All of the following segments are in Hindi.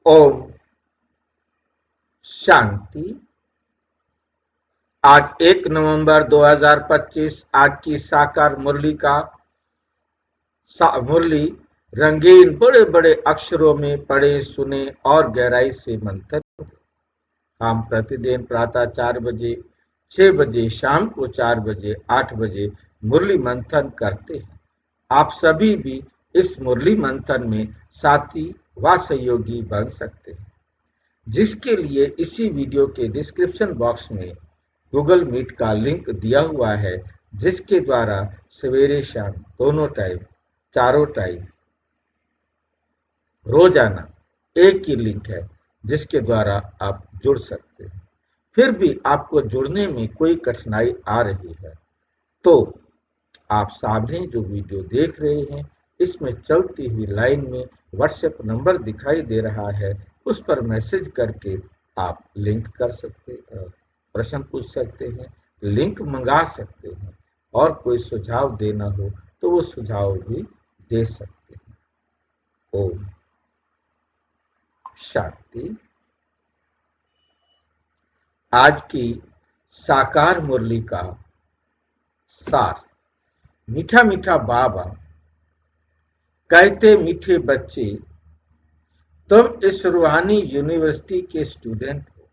ओम शांति। आज 1 नवंबर 2025। आज की साकार मुरली रंगीन बड़े बड़े अक्षरों में पढ़े सुने और गहराई से मंथन। हम प्रतिदिन प्रातः 4 बजे, 6 बजे, शाम को 4 बजे, 8 बजे मुरली मंथन करते हैं। आप सभी भी इस मुरली मंथन में साथी व सहयोगी बन सकते हैं, जिसके लिए इसी वीडियो के डिस्क्रिप्शन बॉक्स में गूगल मीट का लिंक दिया हुआ है, जिसके द्वारा सवेरे शाम दोनों टाइम, चारों टाइम रोजाना एक ही लिंक है, जिसके द्वारा आप जुड़ सकते हैं। फिर भी आपको जुड़ने में कोई कठिनाई आ रही है तो आप सामने जो वीडियो देख रहे हैं, इसमें चलती हुई लाइन में व्हाट्सएप नंबर दिखाई दे रहा है, उस पर मैसेज करके आप लिंक कर सकते, प्रश्न पूछ सकते हैं, लिंक मंगा सकते हैं और कोई सुझाव देना हो तो वो सुझाव भी दे सकते हैं। ओम शांति। आज की साकार मुरली का सार। मीठा मीठा बाबा कहते, मीठे बच्चे, तुम इस रूहानी यूनिवर्सिटी के स्टूडेंट हो।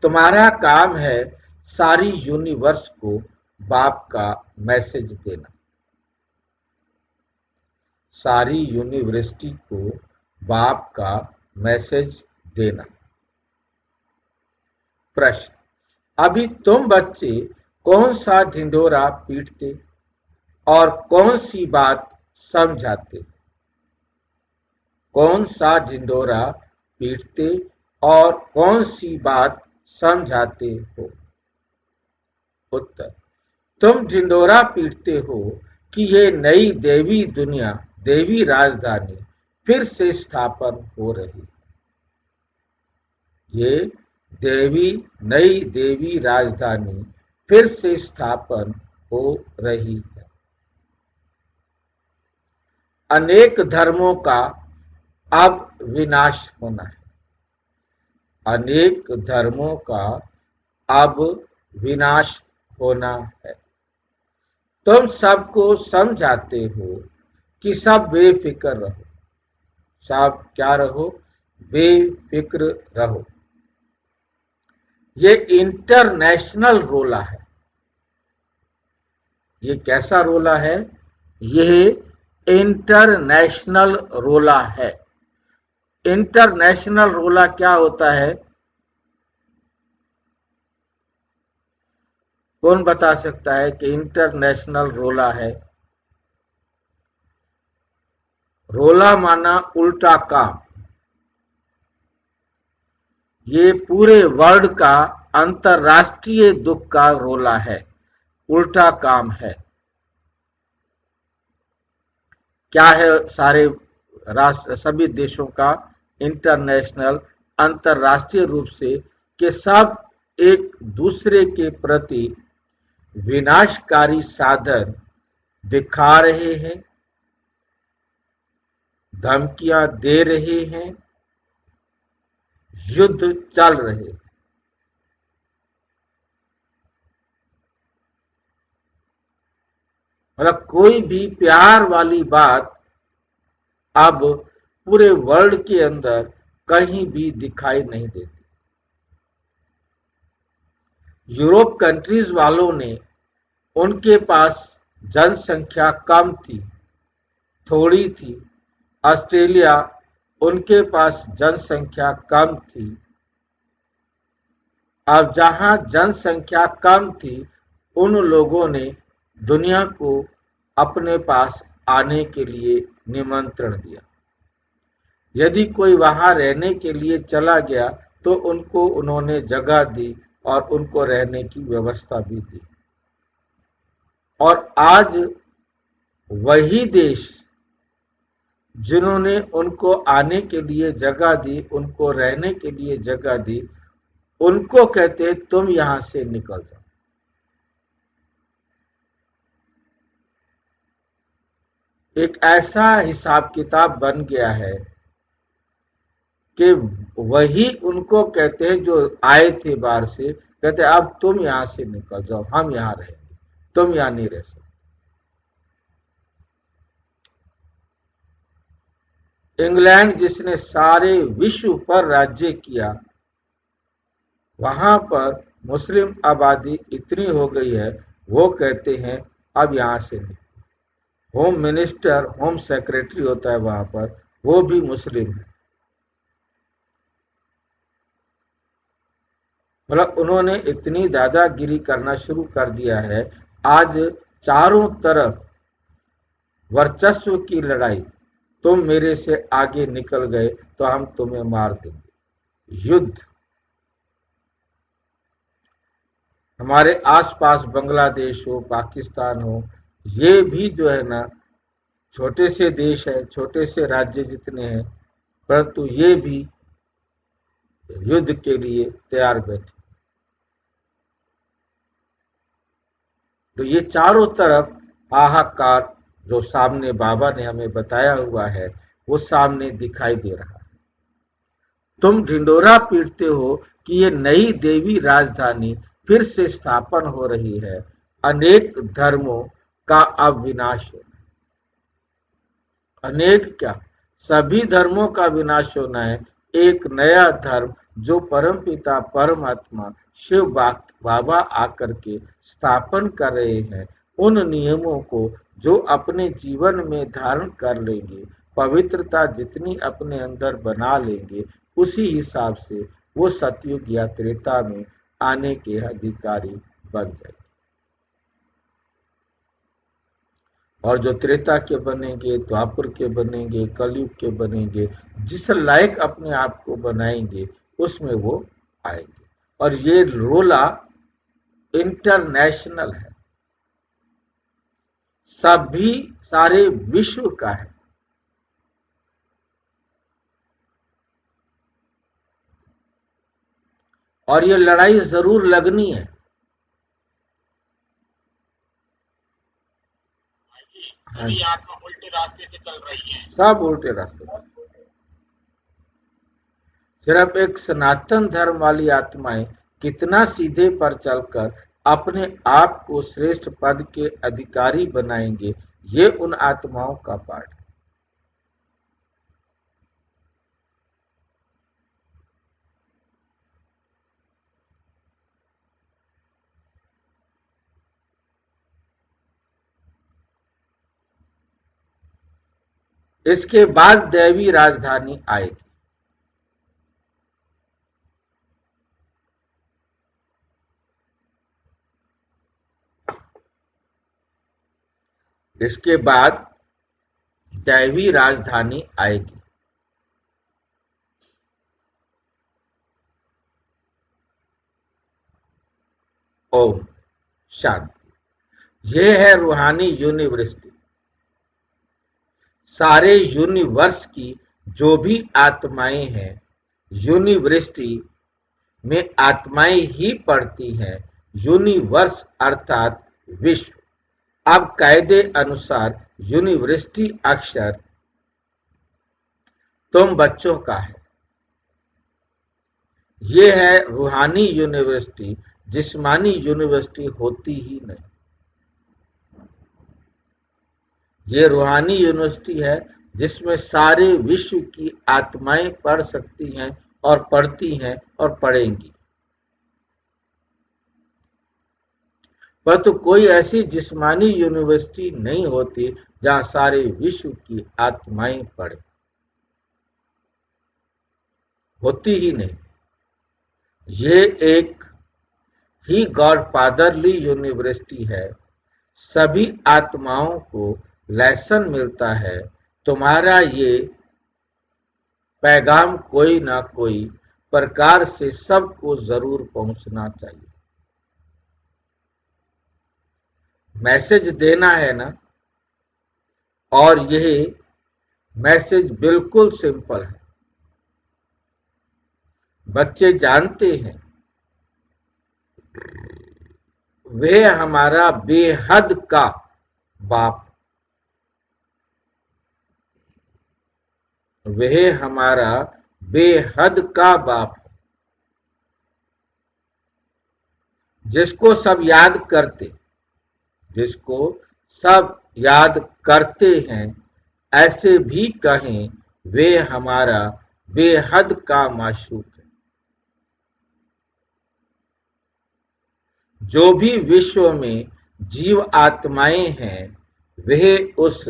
तुम्हारा काम है सारी यूनिवर्स को बाप का मैसेज देना। सारी यूनिवर्सिटी को बाप का मैसेज देना। प्रश्न, अभी तुम बच्चे कौन सा ढिंढोरा पीटते और कौन सी बात समझाते? कौन सा ढिंढोरा पीटते और कौन सी बात समझाते हो? उत्तर, तुम ढिंढोरा पीटते हो कि ये नई देवी दुनिया, देवी राजधानी फिर से स्थापन हो रही। ये नई देवी राजधानी फिर से स्थापन हो रही है। अनेक धर्मों का अब विनाश होना है। अनेक धर्मों का अब विनाश होना है। तुम सबको समझाते हो कि सब बेफिक्र रहो। सब क्या रहो? बेफिक्र रहो। ये इंटरनेशनल रोला है। ये कैसा रोला है? यह इंटरनेशनल रोला है। इंटरनेशनल रोला क्या होता है? कौन बता सकता है कि इंटरनेशनल रोला है? रोला माना उल्टा काम। ये पूरे वर्ल्ड का अंतरराष्ट्रीय दुख का रोला है, उल्टा काम है। क्या है सारे राष्ट्र, सभी देशों का इंटरनेशनल, अंतरराष्ट्रीय रूप से कि सब एक दूसरे के प्रति विनाशकारी साधन दिखा रहे हैं, धमकियां दे रहे हैं, युद्ध चल रहे हैं। मतलब कोई भी प्यार वाली बात अब पूरे वर्ल्ड के अंदर कहीं भी दिखाई नहीं देती। यूरोप कंट्रीज वालों ने, उनके पास जनसंख्या कम थी, थोड़ी थी। ऑस्ट्रेलिया, उनके पास जनसंख्या कम थी। अब जहां जनसंख्या कम थी, उन लोगों ने दुनिया को अपने पास आने के लिए निमंत्रण दिया। यदि कोई वहां रहने के लिए चला गया तो उनको उन्होंने जगह दी और उनको रहने की व्यवस्था भी दी। और आज वही देश जिन्होंने उनको आने के लिए जगह दी, उनको रहने के लिए जगह दी, उनको कहते तुम यहां से निकल जाओ। एक ऐसा हिसाब किताब बन गया है कि वही उनको कहते हैं जो आए थे बाहर से, कहते हैं अब तुम यहां से निकल जाओ, हम यहां रहेंगे, तुम यहां नहीं रह सकते। इंग्लैंड जिसने सारे विश्व पर राज्य किया, वहां पर मुस्लिम आबादी इतनी हो गई है, वो कहते हैं अब यहां से नहीं। होम मिनिस्टर, होम सेक्रेटरी होता है वहां पर, वो भी मुस्लिम है। मतलब उन्होंने इतनी दादागिरी करना शुरू कर दिया है। आज चारों तरफ वर्चस्व की लड़ाई, तुम मेरे से आगे निकल गए तो हम तुम्हें मार देंगे, युद्ध। हमारे आसपास बांग्लादेश हो, पाकिस्तान हो, ये भी जो है ना छोटे से देश है, छोटे से राज्य जितने हैं, परंतु ये भी युद्ध के लिए तैयार बैठे। तो ये चारों तरफ हाहाकार जो सामने बाबा ने हमें बताया हुआ है, वो सामने दिखाई दे रहा है। तुम ढिंडोरा पीटते हो कि ये नई देवी राजधानी फिर से स्थापन हो रही है, अनेक धर्मों का अब विनाश हो। अनेक क्या, सभी धर्मों का विनाश होना है। एक नया धर्म जो परमपिता परमात्मा शिव बाबा आकर के स्थापन कर रहे हैं, उन नियमों को जो अपने जीवन में धारण कर लेंगे, पवित्रता जितनी अपने अंदर बना लेंगे, उसी हिसाब से वो सतयुग या त्रेता में आने के अधिकारी बन जाएंगे। और जो त्रेता के बनेंगे, द्वापर के बनेंगे, कलयुग के बनेंगे, जिस लायक अपने आप को बनाएंगे, उसमें वो आएंगे। और ये रोला इंटरनेशनल है, सभी सारे विश्व का है। और ये लड़ाई जरूर लगनी है। सभी आत्मा उल्टे रास्ते से चल रही है, सब उल्टे रास्ते से। सिर्फ एक सनातन धर्म वाली आत्माएं कितना सीधे पर चलकर अपने आप को श्रेष्ठ पद के अधिकारी बनाएंगे, ये उन आत्माओं का पाठ है। इसके बाद दैवी राजधानी आएगी। इसके बाद दैवी राजधानी आएगी। ओम शांति। ये है रूहानी यूनिवर्सिटी। सारे यूनिवर्स की जो भी आत्माएं हैं, यूनिवर्सिटी में आत्माएं ही पढ़ती हैं। यूनिवर्स अर्थात विश्व। अब कायदे अनुसार यूनिवर्सिटी अक्षर तुम बच्चों का है। ये है रूहानी यूनिवर्सिटी, जिस्मानी यूनिवर्सिटी होती ही नहीं। ये रूहानी यूनिवर्सिटी है जिसमें सारे विश्व की आत्माएं पढ़ सकती हैं और पढ़ती हैं और पढ़ेंगी। परंतु कोई ऐसी जिस्मानी यूनिवर्सिटी नहीं होती जहां सारे विश्व की आत्माएं पढ़े, होती ही नहीं। ये एक ही गॉडफादरली यूनिवर्सिटी है। सभी आत्माओं को लेसन मिलता है, तुम्हारा ये पैगाम कोई ना कोई प्रकार से सबको जरूर पहुंचना चाहिए। मैसेज देना है ना, और यह मैसेज बिल्कुल सिंपल है। बच्चे जानते हैं वे हमारा बेहद का बाप, वह हमारा बेहद का बाप है, जिसको सब याद करते हैं, ऐसे भी कहें वे हमारा बेहद का माशूक है। जो भी विश्व में जीव आत्माएं हैं, वह उस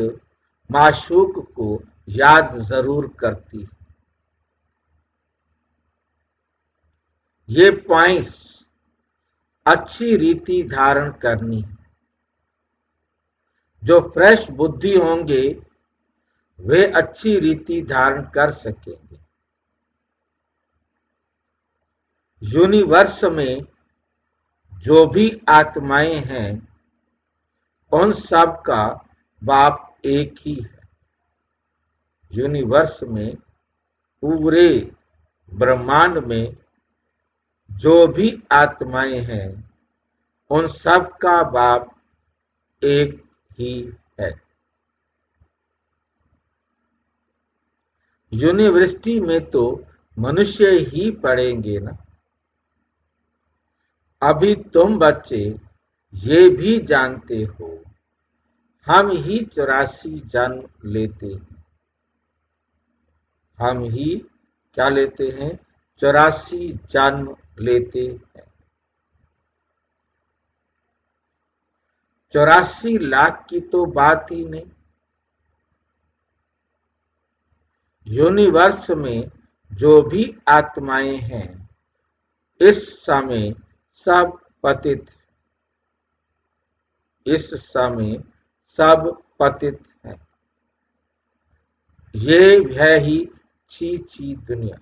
माशूक को याद जरूर करती है। ये पॉइंट्स अच्छी रीति धारण करनी है। जो फ्रेश बुद्धि होंगे वे अच्छी रीति धारण कर सकेंगे। यूनिवर्स में जो भी आत्माएं हैं, उन सब का बाप एक ही है। यूनिवर्स में, पूरे ब्रह्मांड में जो भी आत्माएं हैं, उन सब का बाप एक ही है। यूनिवर्सिटी में तो मनुष्य ही पढ़ेंगे ना। अभी तुम बच्चे ये भी जानते हो, हम ही 84 जन्म लेते हैं। हम ही क्या लेते हैं? 84 जन्म लेते हैं। 84 लाख की तो बात ही नहीं। यूनिवर्स में जो भी आत्माएं हैं, इस समय सब पतित हैं। इस समय सब पतित हैं। ये है ही छी छी दुनिया,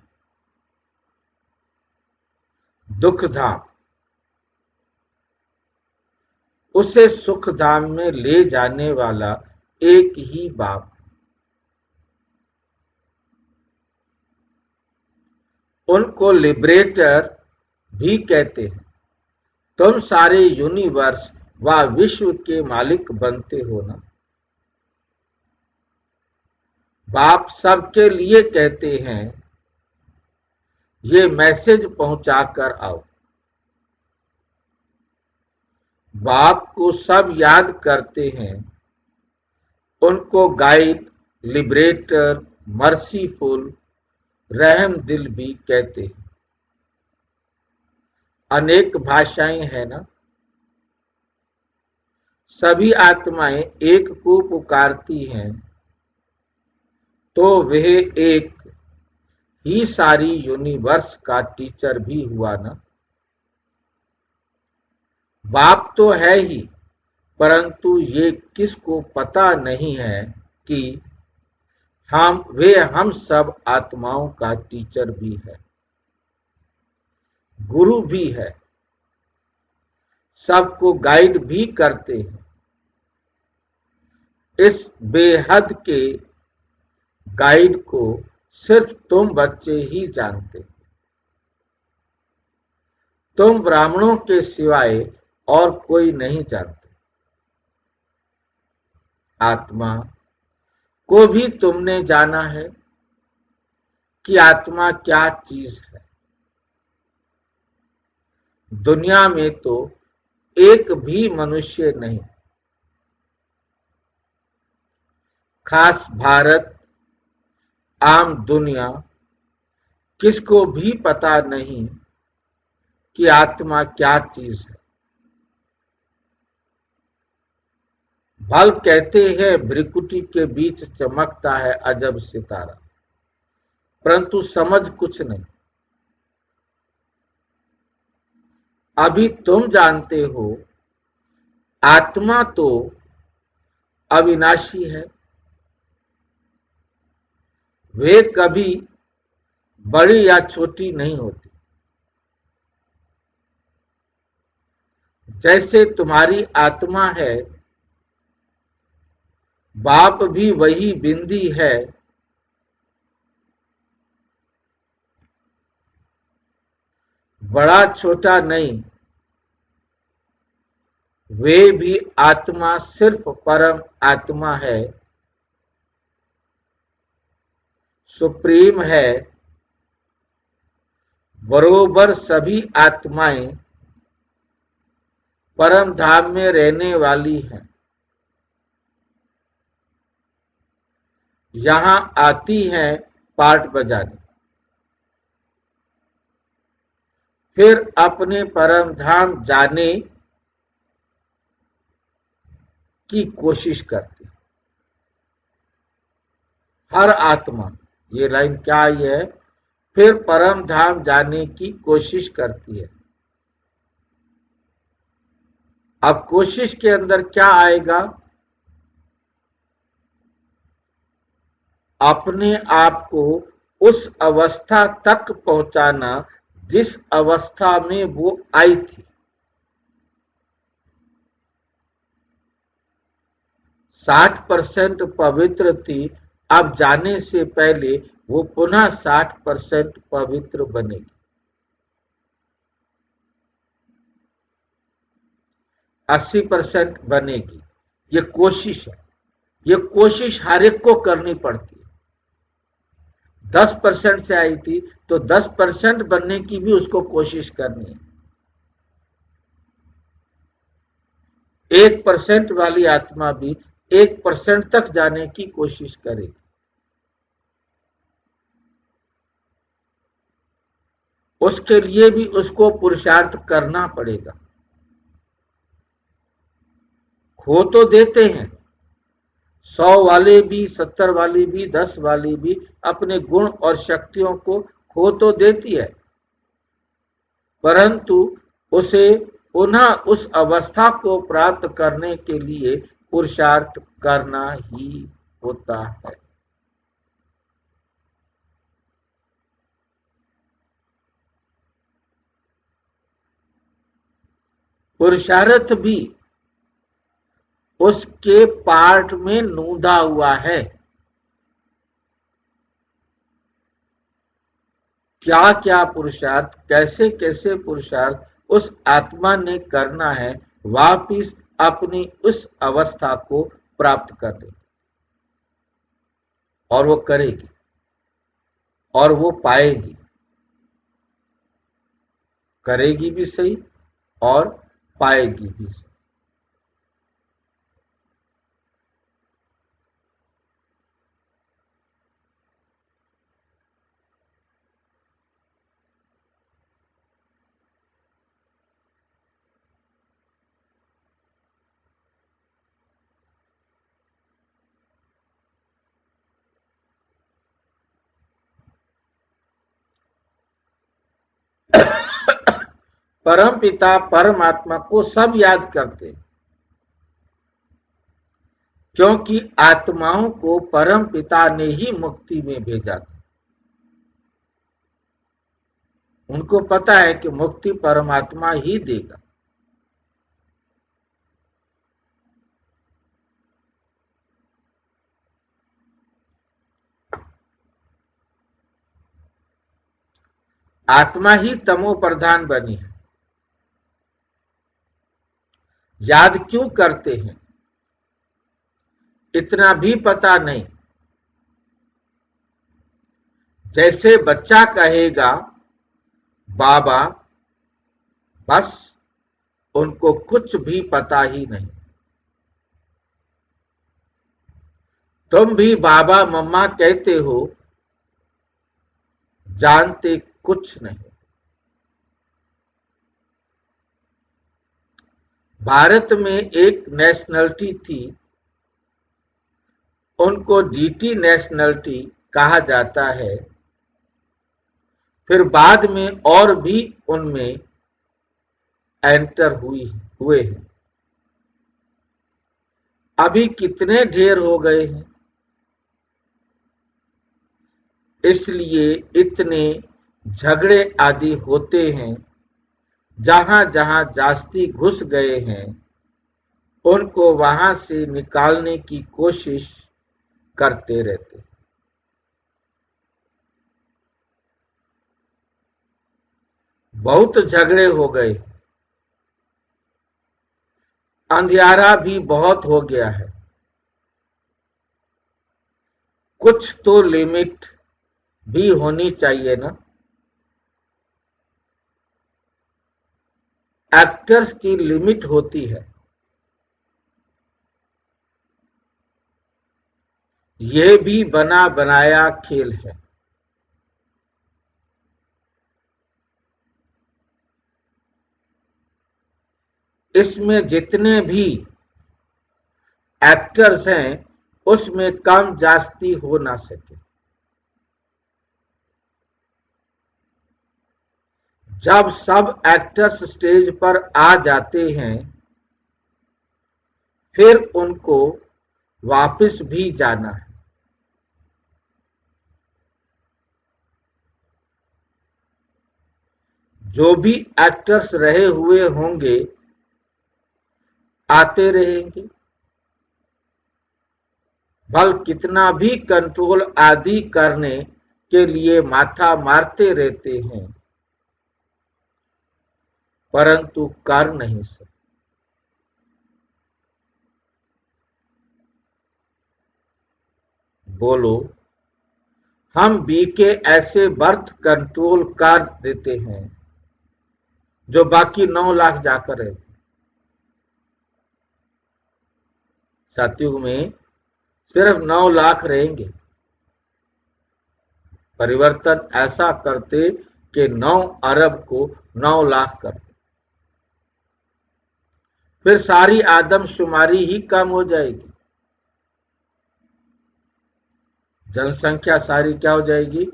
दुखधाम। उसे सुखधाम में ले जाने वाला एक ही बाप। उनको लिबरेटर भी कहते हैं। तुम सारे यूनिवर्स व विश्व के मालिक बनते हो ना। बाप सबके लिए कहते हैं, ये मैसेज पहुंचा कर आओ। बाप को सब याद करते हैं। उनको गाइड, लिबरेटर, मर्सीफुल, रहम दिल भी कहते हैं। अनेक भाषाएं हैं ना। सभी आत्माएं एक को पुकारती हैं, तो वह एक ही सारी यूनिवर्स का टीचर भी हुआ ना। बाप तो है ही, परंतु ये किसको पता नहीं है कि हम सब आत्माओं का टीचर भी है, गुरु भी है, सबको गाइड भी करते हैं। इस बेहद के गाइड को सिर्फ तुम बच्चे ही जानते। तुम ब्राह्मणों के सिवाय और कोई नहीं जानते। आत्मा को भी तुमने जाना है कि आत्मा क्या चीज है। दुनिया में तो एक भी मनुष्य नहीं, खास भारत, आम दुनिया, किसको भी पता नहीं कि आत्मा क्या चीज है। भल कहते हैं भ्रिकुटी के बीच चमकता है अजब सितारा, परंतु समझ कुछ नहीं। अभी तुम जानते हो, आत्मा तो अविनाशी है। वे कभी बड़ी या छोटी नहीं होती। जैसे तुम्हारी आत्मा है, बाप भी वही बिंदी है। बड़ा छोटा नहीं, वे भी आत्मा सिर्फ परम आत्मा है। सुप्रीम है, बरोबर सभी आत्माएं परम धाम में रहने वाली हैं, यहां आती हैं पाठ बजाने, फिर अपने परम धाम जाने की कोशिश करती। हर आत्मा, ये लाइन क्या आई है, फिर परम धाम जाने की कोशिश करती है। अब कोशिश के अंदर क्या आएगा, अपने आप को उस अवस्था तक पहुंचाना जिस अवस्था में वो आई थी। 60% पवित्र थी, अब जाने से पहले वो पुनः 60% पवित्र बनेगी। 80% बनेगी। ये कोशिश है, ये कोशिश हर एक को करनी पड़ती है। 10% से आई थी तो 10% बनने की भी उसको कोशिश करनी है। 1% वाली आत्मा भी 1% तक जाने की कोशिश करेगी। उसके लिए भी उसको पुरुषार्थ करना पड़ेगा। खो तो देते हैं, 100 वाले भी, 70 वाली भी, 10 वाली भी अपने गुण और शक्तियों को खो तो देती है, परंतु उसे पुनः उस अवस्था को प्राप्त करने के लिए पुरुषार्थ करना ही होता है। पुरुषार्थ भी उसके पार्ट में नूंदा हुआ है। क्या क्या पुरुषार्थ, कैसे कैसे पुरुषार्थ उस आत्मा ने करना है वापिस अपनी उस अवस्था को प्राप्त करने, और वो करेगी और वो पाएगी। करेगी भी सही और पाएगी भी सही। परम पिता परमात्मा को सब याद करते, क्योंकि आत्माओं को परम पिता ने ही मुक्ति में भेजा था। उनको पता है कि मुक्ति परमात्मा ही देगा। आत्मा ही तमो प्रधान बनी है। याद क्यों करते हैं इतना भी पता नहीं। जैसे बच्चा कहेगा बाबा, बस उनको कुछ भी पता ही नहीं। तुम भी बाबा मम्मा कहते हो, जानते कुछ नहीं। भारत में एक नेशनलिटी थी, उनको डीटी नेशनलिटी कहा जाता है। फिर बाद में और भी उनमें एंटर हुए हैं। अभी कितने ढेर हो गए हैं, इसलिए इतने झगड़े आदि होते हैं। जहां जहां जास्ती घुस गए हैं उनको वहां से निकालने की कोशिश करते रहते। बहुत झगड़े हो गए, अंधियारा भी बहुत हो गया है। कुछ तो लिमिट भी होनी चाहिए ना। एक्टर्स की लिमिट होती है। यह भी बना बनाया खेल है। इसमें जितने भी एक्टर्स हैं उसमें कम जास्ती हो ना सके। जब सब एक्टर्स स्टेज पर आ जाते हैं फिर उनको वापस भी जाना है। जो भी एक्टर्स रहे हुए होंगे आते रहेंगे। बल कितना भी कंट्रोल आदि करने के लिए माथा मारते रहते हैं परंतु कर नहीं सकते। बोलो, हम बी के ऐसे बर्थ कंट्रोल कर देते हैं जो बाकी 9 लाख जाकर रहते। सतयुग में सिर्फ 9 लाख रहेंगे। परिवर्तन ऐसा करते कि 9 अरब को 9 लाख कर, फिर सारी आदमशुमारी ही कम हो जाएगी। जनसंख्या सारी क्या हो जाएगी?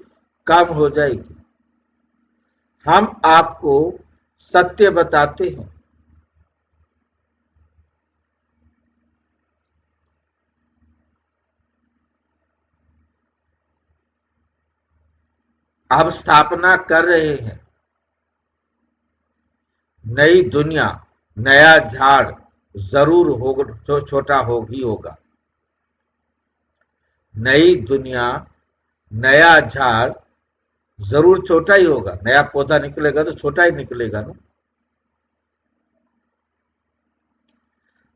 कम हो जाएगी। हम आपको सत्य बताते हैं। अब स्थापना कर रहे हैं। नई दुनिया, नया झाड़ जरूर होगा, जो छोटा हो ही होगा। नई दुनिया, नया झाड़ जरूर छोटा ही होगा। नया पौधा निकलेगा तो छोटा ही निकलेगा ना।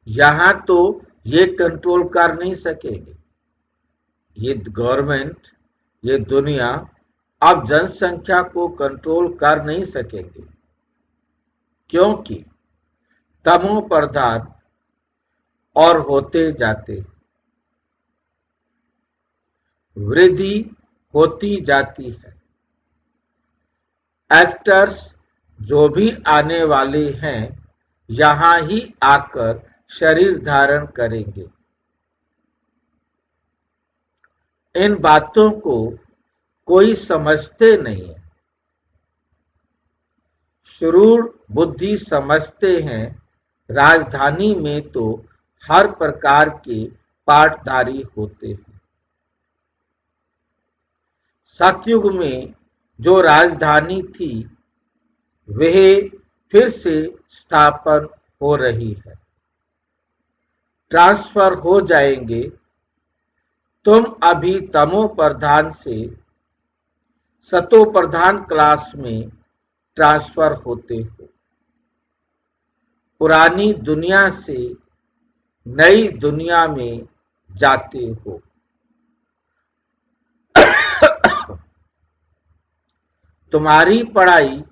यहां तो ये कंट्रोल कर नहीं सकेंगे। ये गवर्नमेंट, ये दुनिया अब जनसंख्या को कंट्रोल कर नहीं सकेंगे क्योंकि तमो प्रधान और होते जाते, वृद्धि होती जाती है। एक्टर्स जो भी आने वाले हैं यहां ही आकर शरीर धारण करेंगे। इन बातों को कोई समझते नहीं है। शुरूर बुद्धि समझते हैं राजधानी में तो हर प्रकार के पाटधारी होते हैं। सतयुग में जो राजधानी थी वह फिर से स्थापन हो रही है। ट्रांसफर हो जाएंगे। तुम अभी तमो प्रधान से सतो प्रधान क्लास में ट्रांसफर होते हो। पुरानी दुनिया से नई दुनिया में जाते हो। तुम्हारी पढ़ाई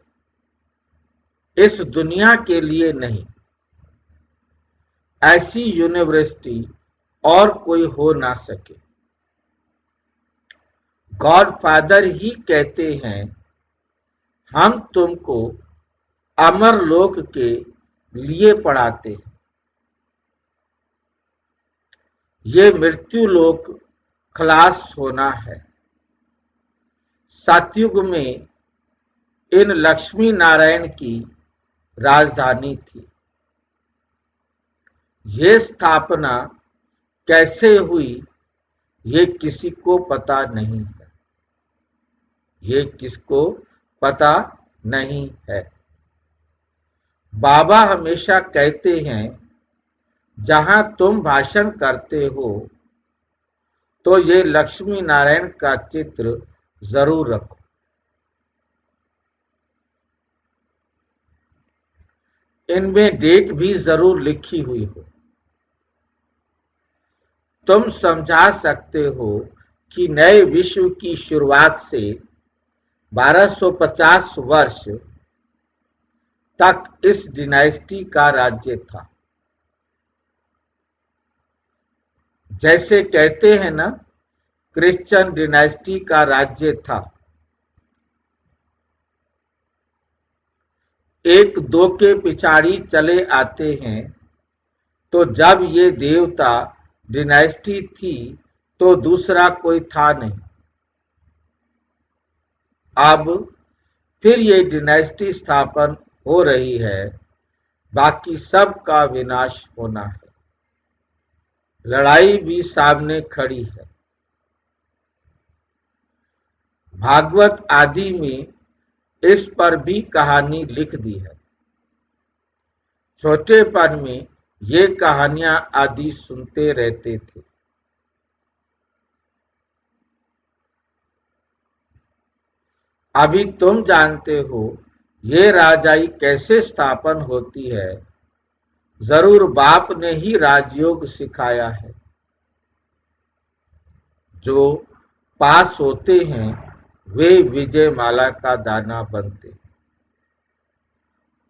इस दुनिया के लिए नहीं, ऐसी यूनिवर्सिटी और कोई हो ना सके। गॉडफादर ही कहते हैं हम तुमको अमर लोक के लिए पढ़ाते हैं। ये मृत्यु लोक खलास होना है। सतयुग में इन लक्ष्मी नारायण की राजधानी थी। ये स्थापना कैसे हुई ये किसी को पता नहीं है। ये किसको पता नहीं है। बाबा हमेशा कहते हैं जहां तुम भाषण करते हो तो ये लक्ष्मी नारायण का चित्र जरूर रखो। इनमें डेट भी जरूर लिखी हुई हो। तुम समझा सकते हो कि नए विश्व की शुरुआत से 1250 वर्ष तक इस डिनाइस्टी का राज्य था। जैसे कहते हैं ना, क्रिश्चियन डिनाइस्टी का राज्य था। एक दो के पिछाड़ी चले आते हैं, तो जब ये देवता डिनाइस्टी थी तो दूसरा कोई था नहीं। अब फिर ये डिनाइस्टी स्थापन हो रही है, बाकी सब का विनाश होना है। लड़ाई भी सामने खड़ी है। भागवत आदि में इस पर भी कहानी लिख दी है। छोटेपन में ये कहानियां आदि सुनते रहते थे। अभी तुम जानते हो ये राजाई कैसे स्थापन होती है। जरूर बाप ने ही राजयोग सिखाया है। जो पास होते हैं वे विजय माला का दाना बनते,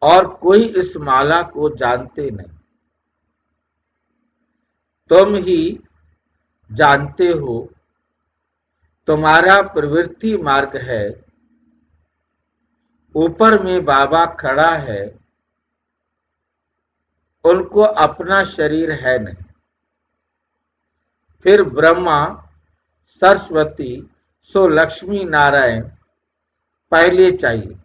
और कोई इस माला को जानते नहीं। तुम ही जानते हो, तुम्हारा प्रवृत्ति मार्ग है। ऊपर में बाबा खड़ा है, उनको अपना शरीर है नहीं। फिर ब्रह्मा, सरस्वती, सो लक्ष्मी नारायण पहले चाहिए।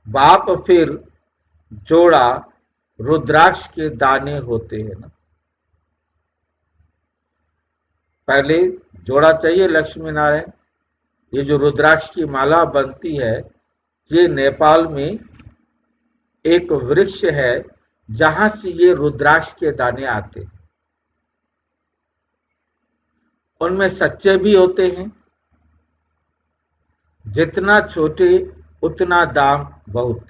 बाप फिर जोड़ा रुद्राक्ष के दाने होते हैं ना। पहले जोड़ा चाहिए लक्ष्मी नारायण। ये जो रुद्राक्ष की माला बनती है, ये नेपाल में एक वृक्ष है जहां से ये रुद्राक्ष के दाने आते हैं। उनमें सच्चे भी होते हैं। जितना छोटे उतना दाम बहुत।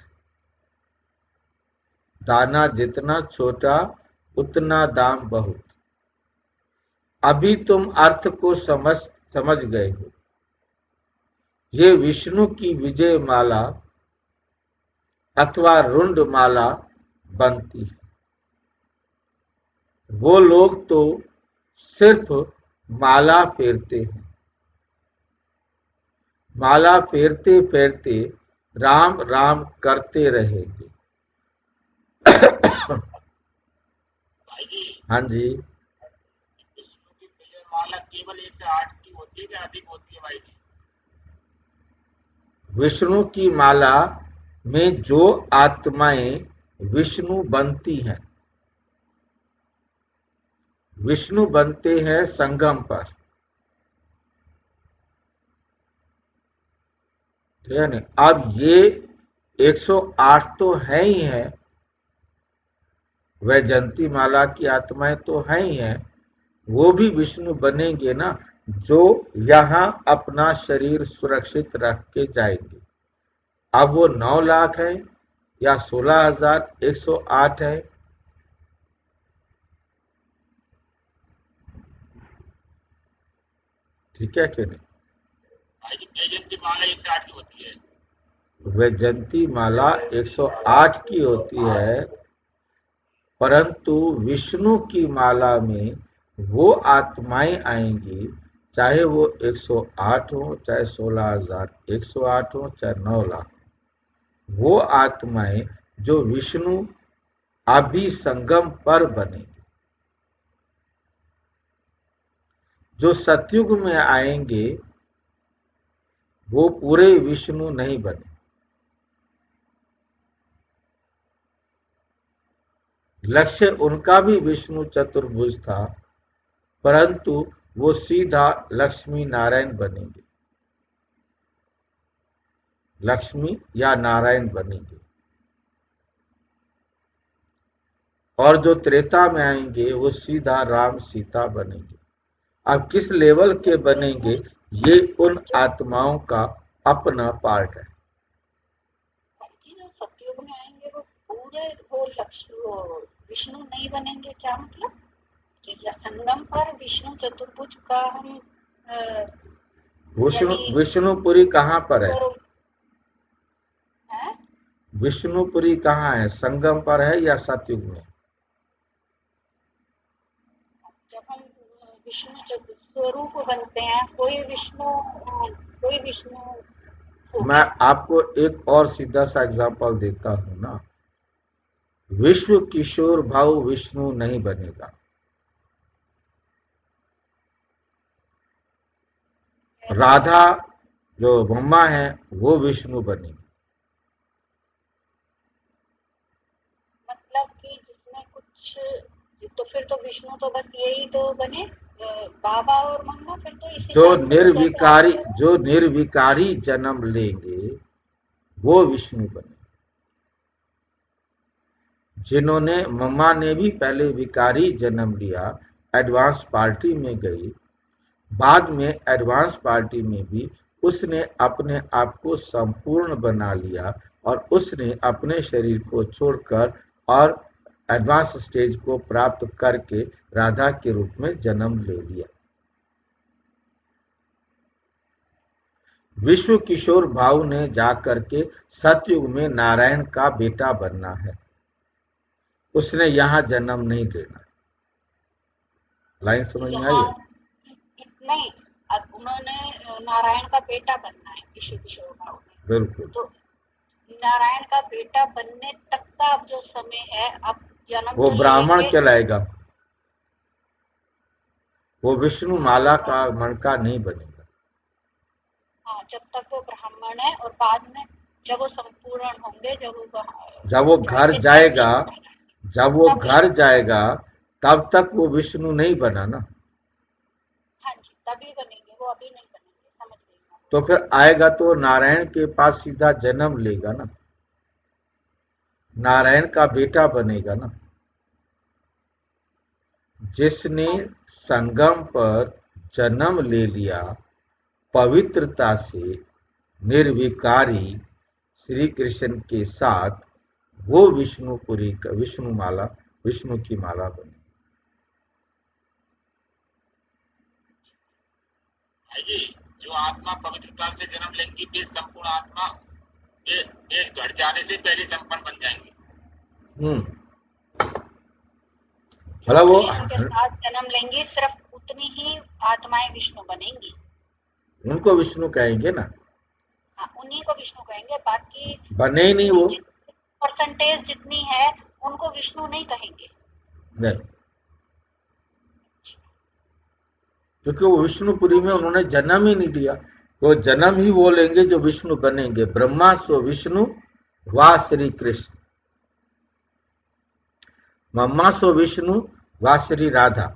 दाना जितना छोटा उतना दाम बहुत। अभी तुम अर्थ को समझ गए हो। ये विष्णु की विजय माला अथवा रुंड माला बनती है। वो लोग तो सिर्फ माला फेरते हैं। माला फेरते फेरते राम राम करते रहेंगे। हाँ जी। विष्णु की विजय माला केवल 1 से 8 की होती है या अधिक होती है भाई जी? विष्णु की माला में जो आत्माएं विष्णु बनती हैं, विष्णु बनते हैं संगम पर। ठीक है ना। अब ये 108 तो है ही है, वैजंती माला की आत्माएं तो है ही है। वो भी विष्णु बनेंगे ना, जो यहाँ अपना शरीर सुरक्षित रख के जाएंगे। अब वो 9 लाख है या 16,108 है, ठीक है कि नहीं। भाई जी वैजयंती माला 1 से 8 की होती है। वैजंती माला 108 की होती है, परंतु विष्णु की माला में वो आत्माएं आएंगी, चाहे वो 108 हो, चाहे 16,108 हो, चाहे 9 लाख। वो आत्माएं जो विष्णु अभी संगम पर बनेंगे। जो सतयुग में आएंगे वो पूरे विष्णु नहीं बने। लक्ष्य उनका भी विष्णु चतुर्भुज था, परंतु वो सीधा लक्ष्मी नारायण बनेंगे। लक्ष्मी या नारायण बनेंगे। और जो त्रेता में आएंगे वो सीधा राम सीता बनेंगे। अब किस लेवल के बनेंगे, ये उन आत्माओं का अपना पार्ट है। बल्कि जो सतयुग में आएंगे वो पूरे वो लक्ष्य वो विष्णु नहीं बनेंगे, क्या मतलब? या संगम पर विष्णु चतुर्भुज का हम विष्णुपुरी कहाँ पर है? है विष्णुपुरी कहाँ है? संगम पर है या सतयुग में? जब हम विष्णु स्वरूप बनते हैं, कोई विष्णु मैं आपको एक और सीधा सा एग्जांपल देता हूं ना। विश्व किशोर भाव विष्णु नहीं बनेगा। राधा जो मम्मा है वो विष्णु बनेगी। मतलब कि जिसमें कुछ, तो फिर तो विष्णु तो बस यही तो बने, बाबा और मम्मा, फिर तो इस हिसाब से जो निर्विकारी जन्म लेंगे वो विष्णु बने। जिन्होंने मम्मा ने भी पहले विकारी जन्म लिया, एडवांस पार्टी में गई, बाद में एडवांस पार्टी में भी उसने अपने आप को संपूर्ण बना लिया और उसने अपने शरीर को छोड़कर और एडवांस स्टेज को प्राप्त करके राधा के रूप में जन्म ले लिया। विश्व किशोर भाव ने जाकर के सतयुग में नारायण का बेटा बनना है, उसने यहाँ जन्म नहीं लेना। लाइन समझ में आई है? नहीं, अब उन्होंने नारायण का बेटा बनना है विश्व किशोर भाव ने। बिल्कुल। तो नारायण का बेटा बनने तक का अब जो समय है, अब जन्म वो तो ब्राह्मण लेंगे। कहलाएगा, वो विष्णु माला का मणका नहीं बनेगा। हाँ, जब तक वो ब्राह्मण है, और बाद में जब वो संपूर्ण होंगे, जब वो घर जाएगा, जब वो घर जाएगा तब तक वो विष्णु नहीं बना ना। हाँ जी, तभी बनेंगे, वो अभी नहीं बनेंगे, समझ गई। तो फिर आएगा तो नारायण के पास सीधा जन्म लेगा ना, नारायण का बेटा बनेगा ना। जिसने संगम पर जन्म ले लिया पवित्रता से, निर्विकारी श्री कृष्ण के साथ, वो विष्णुपुरी का विष्णु की माला बनी। जो आत्मा पवित्रता से जन्म लेंगी वे संपूर्ण आत्मा वे घट जाने से पहले संपन्न बन जाएंगे। मतलब वो कृष्ण के साथ जन्म लेंगी, सिर्फ उतनी ही आत्माएं विष्णु बनेंगी। उनको विष्णु कहेंगे ना। हाँ, उन्हीं को विष्णु कहेंगे, बाकी बने ही नहीं वो। परसेंटेज जितनी है उनको विष्णु नहीं कहेंगे। नहीं, क्योंकि वो विष्णुपुरी में उन्होंने जन्म ही नहीं दिया। तो जन्म ही वो लेंगे जो विष्णु बनेंगे। ब्रह्मा सो विष्णु वा श्री कृष्ण, मम्मा सो विष्णु वा श्री राधा,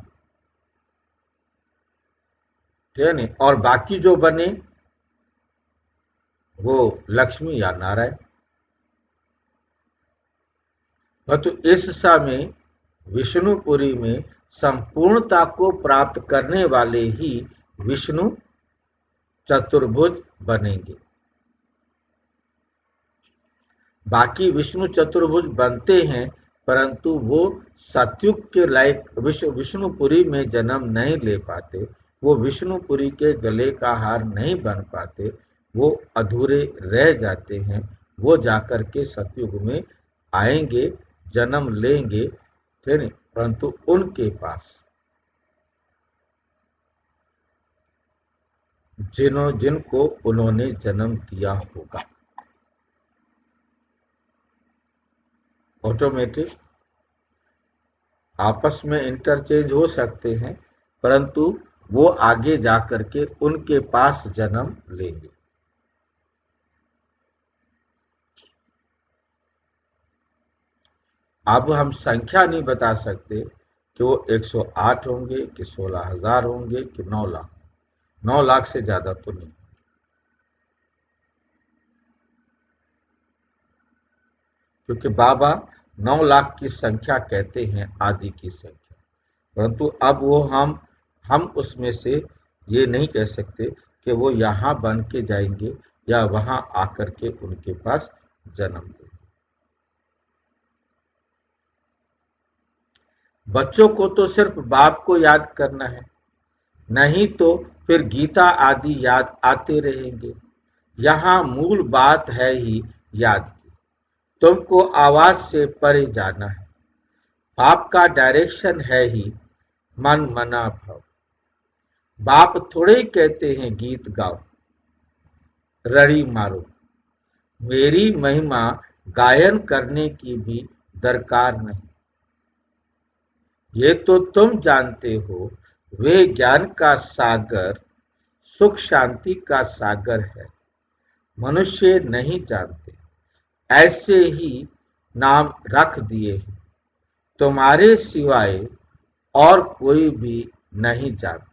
ठीक है नहीं? और बाकी जो बने वो लक्ष्मी या नारायण। तो इस समय विष्णुपुरी में संपूर्णता को प्राप्त करने वाले ही विष्णु चतुर्भुज बनेंगे। बाकी विष्णु चतुर्भुज बनते हैं, परंतु वो सतयुग के लायक विष्णुपुरी में जन्म नहीं ले पाते, वो विष्णुपुरी के गले का हार नहीं बन पाते, वो अधूरे रह जाते हैं। वो जाकर के सतयुग में आएंगे, जन्म लेंगे, ठीक है, परंतु उनके पास जिनको उन्होंने जन्म दिया होगा, ऑटोमेटिक आपस में इंटरचेंज हो सकते हैं, परंतु वो आगे जाकर के उनके पास जन्म लेंगे। अब हम संख्या नहीं बता सकते कि वो 108 होंगे कि 16,000 होंगे कि 9 लाख। 9 लाख से ज्यादा तो नहीं, क्योंकि बाबा 9 लाख की संख्या कहते हैं आदि की संख्या, परंतु अब वो हम उसमें से ये नहीं कह सकते कि वो यहाँ बन के जाएंगे या वहां आकर के उनके पास जन्म लेंगे। बच्चों को तो सिर्फ बाप को याद करना है, नहीं तो फिर गीता आदि याद आते रहेंगे। यहाँ मूल बात है ही याद की। तुमको आवाज से परे जाना है। बाप का डायरेक्शन है ही मन मना भव। बाप थोड़े ही कहते हैं गीत गाओ, रड़ी मारो। मेरी महिमा गायन करने की भी दरकार नहीं। ये तो तुम जानते हो, वे ज्ञान का सागर, सुख शांति का सागर है। मनुष्य नहीं जानते, ऐसे ही नाम रख दिए हैं। तुम्हारे सिवाय और कोई भी नहीं जानते।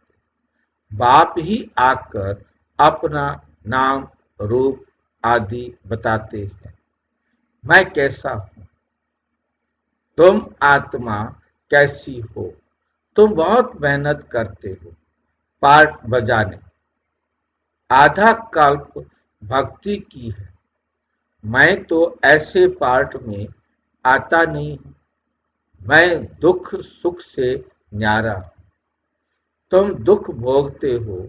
बाप ही आकर अपना नाम रूप आदि बताते हैं। मैं कैसा हूँ, तुम आत्मा कैसी हो। तुम बहुत मेहनत करते हो पार्ट बजाने, आधा कल्प भक्ति की है। मैं तो ऐसे पार्ट में आता नहीं हूँ। मैं दुख सुख से न्यारा हूँ। तुम दुख भोगते हो,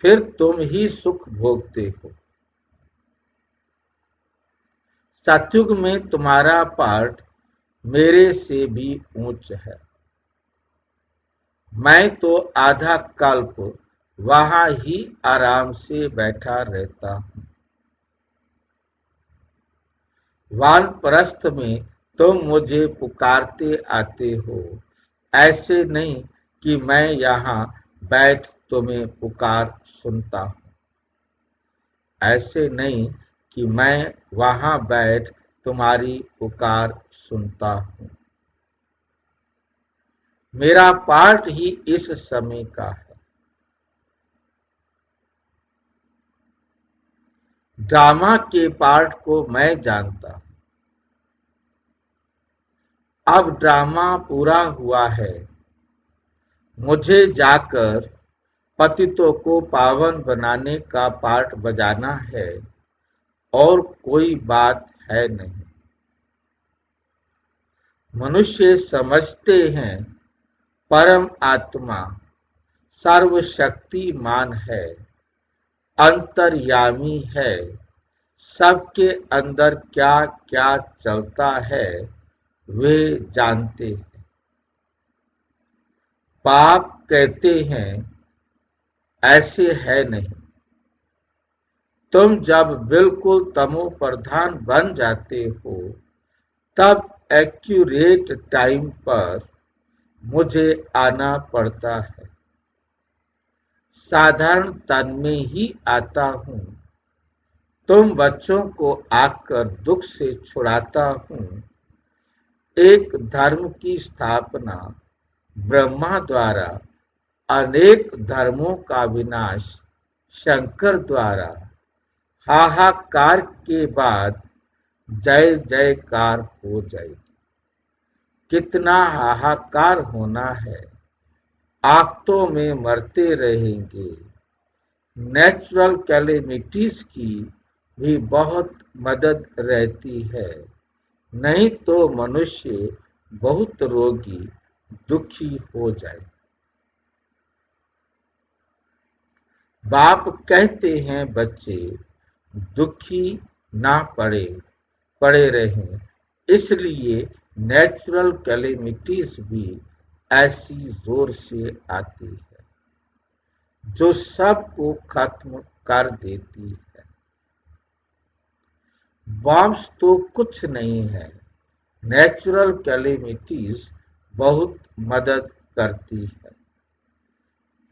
फिर तुम ही सुख भोगते हो। सतयुग में तुम्हारा पार्ट मेरे से भी ऊंच है। मैं तो आधा कल्प वहां ही आराम से बैठा रहता हूँ। वानप्रस्थ में तुम मुझे पुकारते आते हो। ऐसे नहीं कि मैं यहाँ बैठ तुम्हें पुकार सुनता हूँ। ऐसे नहीं कि मैं वहां बैठ तुम्हारी पुकार सुनता हूँ। मेरा पार्ट ही इस समय का है। ड्रामा के पार्ट को मैं जानता हूँ। अब ड्रामा पूरा हुआ है। मुझे जाकर पतितों को पावन बनाने का पार्ट बजाना है, और कोई बात है नहीं। मनुष्य समझते हैं परम आत्मा सर्वशक्तिमान है, अंतर्यामी है। सबके अंदर क्या क्या चलता है वे जानते हैं। बाप कहते हैं ऐसे है नहीं। तुम जब बिल्कुल तमो प्रधान बन जाते हो, तब एक्यूरेट टाइम पर मुझे आना पड़ता है। साधारण तन में ही आता हूँ। तुम बच्चों को आकर दुख से छुड़ाता हूँ। एक धर्म की स्थापना ब्रह्मा द्वारा, अनेक धर्मों का विनाश शंकर द्वारा, हाहाकार के बाद जय जयकार हो जाएगी। कितना हाहाकार होना है, आफतों में मरते रहेंगे। नेचुरल कैलेमिटीज की भी बहुत मदद रहती है, नहीं तो मनुष्य बहुत रोगी दुखी हो जाए। बाप कहते हैं बच्चे दुखी ना पड़े रहें। इसलिए नेचुरल कैलेमिटीज भी ऐसी जोर से आती है जो सबको खत्म कर देती है। बॉम्ब्स तो कुछ नहीं है, नेचुरल कैलेमिटीज बहुत मदद करती है।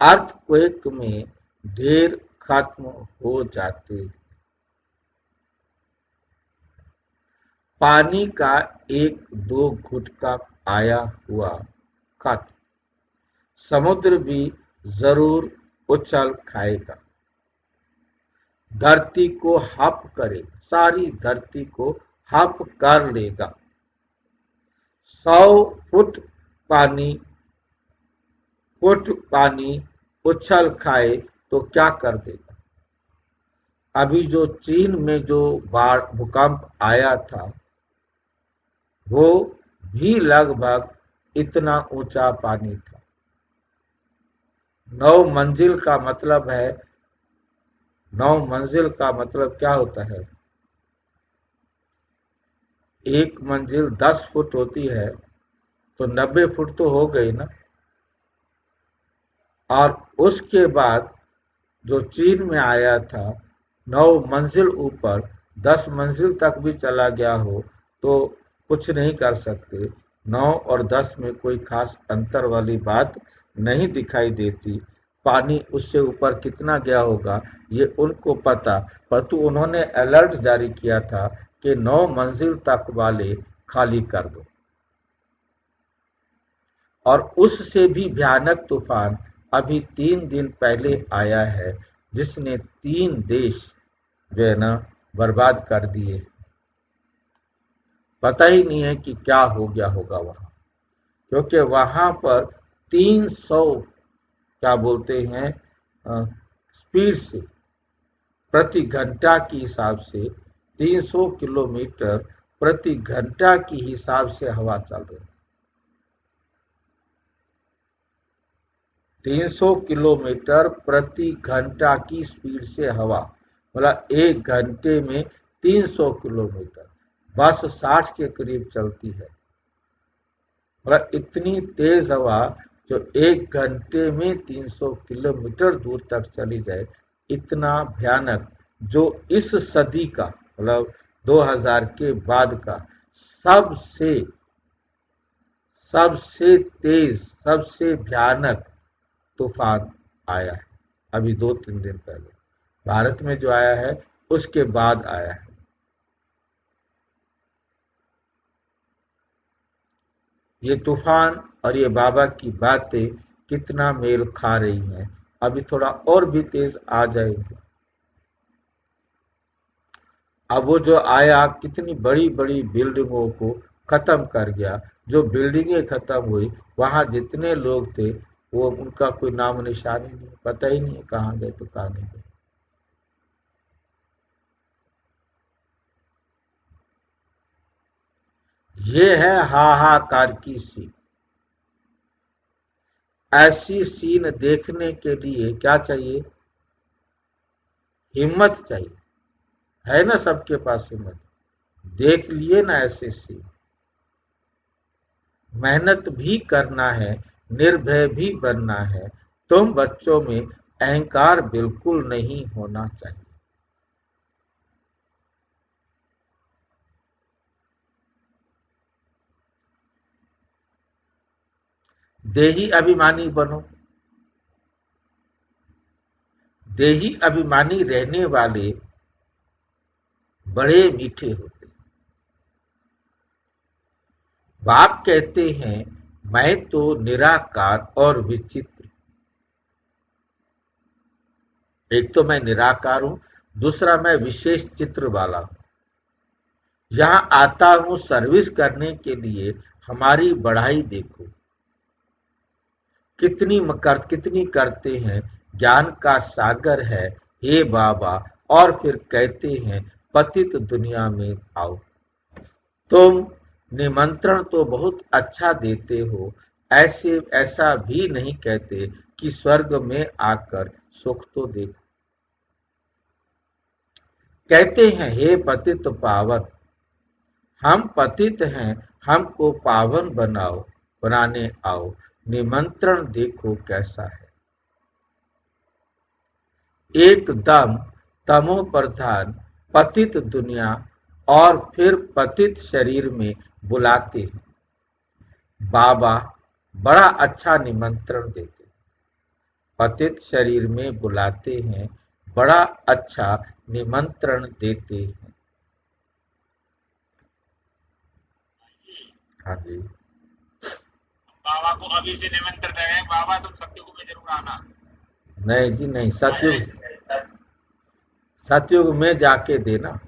अर्थक्वेक में ढेर खत्म हो जाते हैं। पानी का एक दो घुटका आया हुआ खत्म। समुद्र भी जरूर उछल खाएगा। धरती को हप करे, सारी धरती को हप कर लेगा। 100 फुट पानी उछल खाए तो क्या कर देगा। अभी जो चीन में जो भूकंप आया था, वो भी लगभग इतना ऊंचा पानी था। 9 मंजिल का मतलब है, 9 मंजिल का मतलब क्या होता है? एक मंजिल 10 फुट होती है तो 90 फुट तो हो गई ना। और उसके बाद जो चीन में आया था, 9 मंजिल ऊपर, 10 मंजिल तक भी चला गया हो तो कुछ नहीं कर सकते। 9 और 10 में कोई खास अंतर वाली बात नहीं दिखाई देती। पानी उससे ऊपर कितना गया होगा ये उनको पता, परंतु उन्होंने अलर्ट जारी किया था कि 9 मंजिल तक वाले खाली कर दो। और उससे भी भयानक तूफान अभी 3 दिन पहले आया है, जिसने 3 देश जो है ना बर्बाद कर दिए। पता ही नहीं है कि क्या हो गया होगा वहां, क्योंकि वहां पर 300 क्या बोलते हैं स्पीड से, प्रति घंटा की हिसाब से 300 किलोमीटर प्रति घंटा की हिसाब से हवा चल रही थी। 300 किलोमीटर प्रति घंटा की स्पीड से हवा, मतलब 1 घंटे में 300 किलोमीटर। बस 60 के करीब चलती है, मतलब इतनी तेज हवा जो 1 घंटे में 300 किलोमीटर दूर तक चली जाए, इतना भयानक, जो इस सदी का, मतलब 2000 के बाद का सबसे सबसे तेज, सबसे भयानक तूफान आया है। अभी 2-3 दिन पहले भारत में जो आया है उसके बाद आया है। ये तूफान और ये बाबा की बातें कितना मेल खा रही हैं। अभी थोड़ा और भी तेज आ जाएंगे। अब वो जो आया कितनी बड़ी बड़ी बिल्डिंगों को खत्म कर गया। जो बिल्डिंगें खत्म हुई, वहां जितने लोग थे वो उनका कोई नाम निशान ही नहीं, पता ही नहीं कहाँ गए तो कहाँ नहीं गए। ये है हाहाकार की सीन। ऐसी सीन देखने के लिए क्या चाहिए? हिम्मत चाहिए। है ना सबके पास हिम्मत? देख लिए ना ऐसे सीन। मेहनत भी करना है, निर्भय भी बनना है। तुम बच्चों में अहंकार बिल्कुल नहीं होना चाहिए। देही अभिमानी बनो। देही अभिमानी रहने वाले बड़े मीठे होते हैं। बाप कहते हैं मैं तो निराकार और विचित्र। एक तो मैं निराकार हूं, दूसरा मैं विशेष चित्र वाला हूं। यहां आता हूं सर्विस करने के लिए। हमारी बढ़ाई देखो कितनी करते हैं। ज्ञान का सागर है हे बाबा, और फिर कहते हैं पतित दुनिया में आओ। तुम निमंत्रण तो बहुत अच्छा देते हो, ऐसा भी नहीं कहते कि स्वर्ग में आकर सुख तो देखो। कहते हैं हे पतित पावन, हम पतित हैं, हमको पावन बनाओ, बनाने आओ। निमंत्रण देखो कैसा है। एकदम तमो प्रधान पतित दुनिया और फिर पतित शरीर में बुलाते हैं। बाबा बड़ा अच्छा निमंत्रण देते हैं। पतित शरीर में बुलाते हैं, बड़ा अच्छा निमंत्रण देते हैं। हाँ जी। बाबा को अभी से निमंत्रण दे रहे हैं, बाबा तुम सत्युग में जरूर आना। नहीं जी नहीं, सतयुग में जाके देना।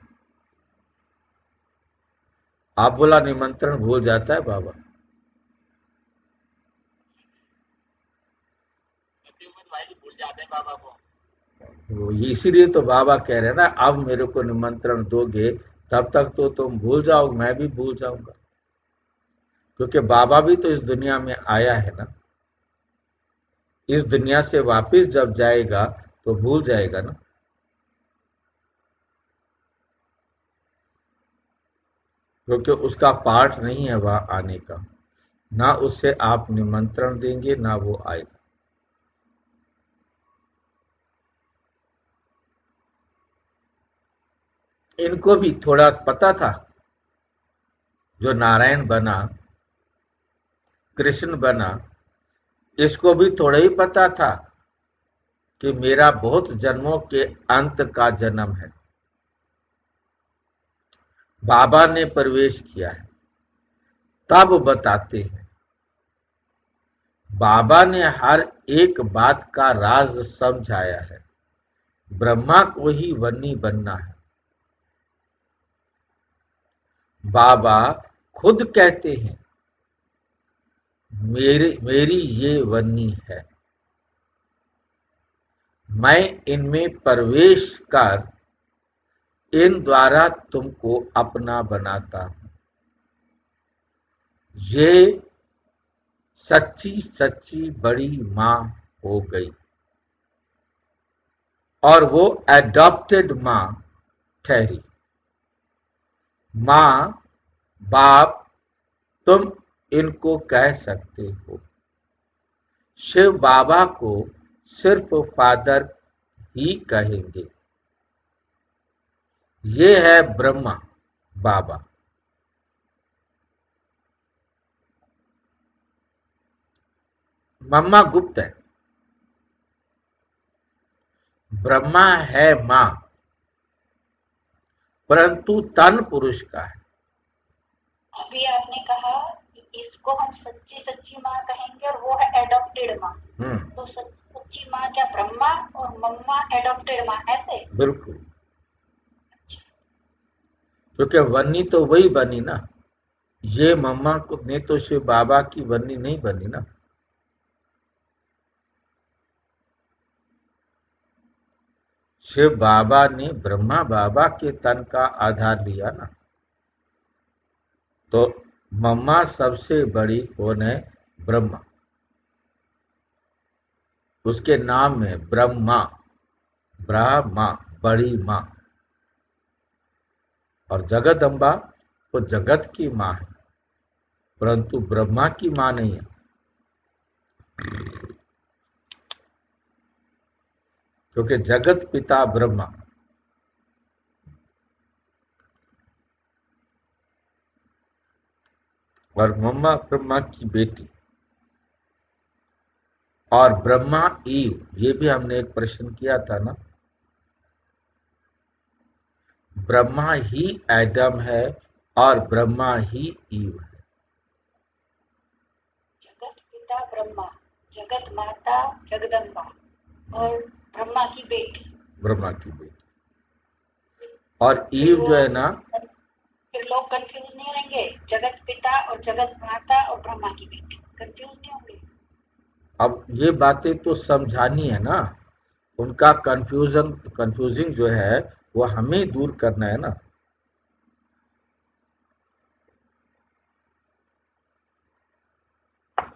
आप बोला निमंत्रण भूल जाता है बाबा। सत्युग में तो भाई भूल जाते हैं बाबा को। वो इसीलिए तो बाबा कह रहे हैं ना, अब मेरे को निमंत्रण दोगे तब तक तो तुम भूल जाओ, मैं भी भूल जाऊंगा। क्योंकि बाबा भी तो इस दुनिया में आया है ना। इस दुनिया से वापस जब जाएगा तो भूल जाएगा ना। क्योंकि उसका पाठ नहीं है वहां आने का, ना उससे आप निमंत्रण देंगे ना वो आएगा। इनको भी थोड़ा पता था, जो नारायण बना, कृष्ण बना, इसको भी थोड़ा ही पता था कि मेरा बहुत जन्मों के अंत का जन्म है। बाबा ने प्रवेश किया है तब बताते हैं। बाबा ने हर एक बात का राज समझाया है। ब्रह्मा को ही वन्नी बनना है। बाबा खुद कहते हैं, मेरी ये वन्नी है, मैं इनमें प्रवेश कर इन द्वारा तुमको अपना बनाता हूं। ये सच्ची सच्ची बड़ी मां हो गई और वो एडॉप्टेड मां ठहरी। मां बाप तुम इनको कह सकते हो। शिव बाबा को सिर्फ फादर ही कहेंगे। ये है ब्रह्मा बाबा। मम्मा गुप्त है, ब्रह्मा है मां, परंतु तन पुरुष का है। अभी आपने कहा कि इसको हम सच्ची सच्ची माँ कहेंगे और वो है एडॉप्टेड माँ। तो सच्ची माँ क्या ब्रह्मा और मम्मा एडॉप्टेड माँ, ऐसे? बिल्कुल, क्योंकि वन्नी तो वही बनी ना। ये मम्मा को ने तो शिव बाबा की वन्नी नहीं बनी ना। शिव बाबा ने ब्रह्मा बाबा के तन का आधार लिया ना। तो मम्मा सबसे बड़ी कौन है? ब्रह्मा। उसके नाम में ब्रह्मा, ब्रह्मा बड़ी मां। और जगदम्बा वो जगत की मां है, परंतु ब्रह्मा की मां नहीं है। क्योंकि जगत पिता ब्रह्मा और मम्मा ब्रह्मा की बेटी। और ब्रह्मा ईव, ये भी हमने एक प्रश्न किया था ना। ब्रह्मा ही एडम है और ब्रह्मा ही ईव है। जगत पिता ब्रह्मा, जगत माता जगदम्बा और ब्रह्मा की बेटी। ब्रह्मा की बेटी और ईव जो है ना, फिर लोग कंफ्यूज नहीं होंगे? जगत पिता और जगत माता और ब्रह्मा की बेटी कंफ्यूज नहीं होंगे? अब ये बातें तो समझानी है ना। उनका कंफ्यूजिंग जो है वो हमें दूर करना है ना।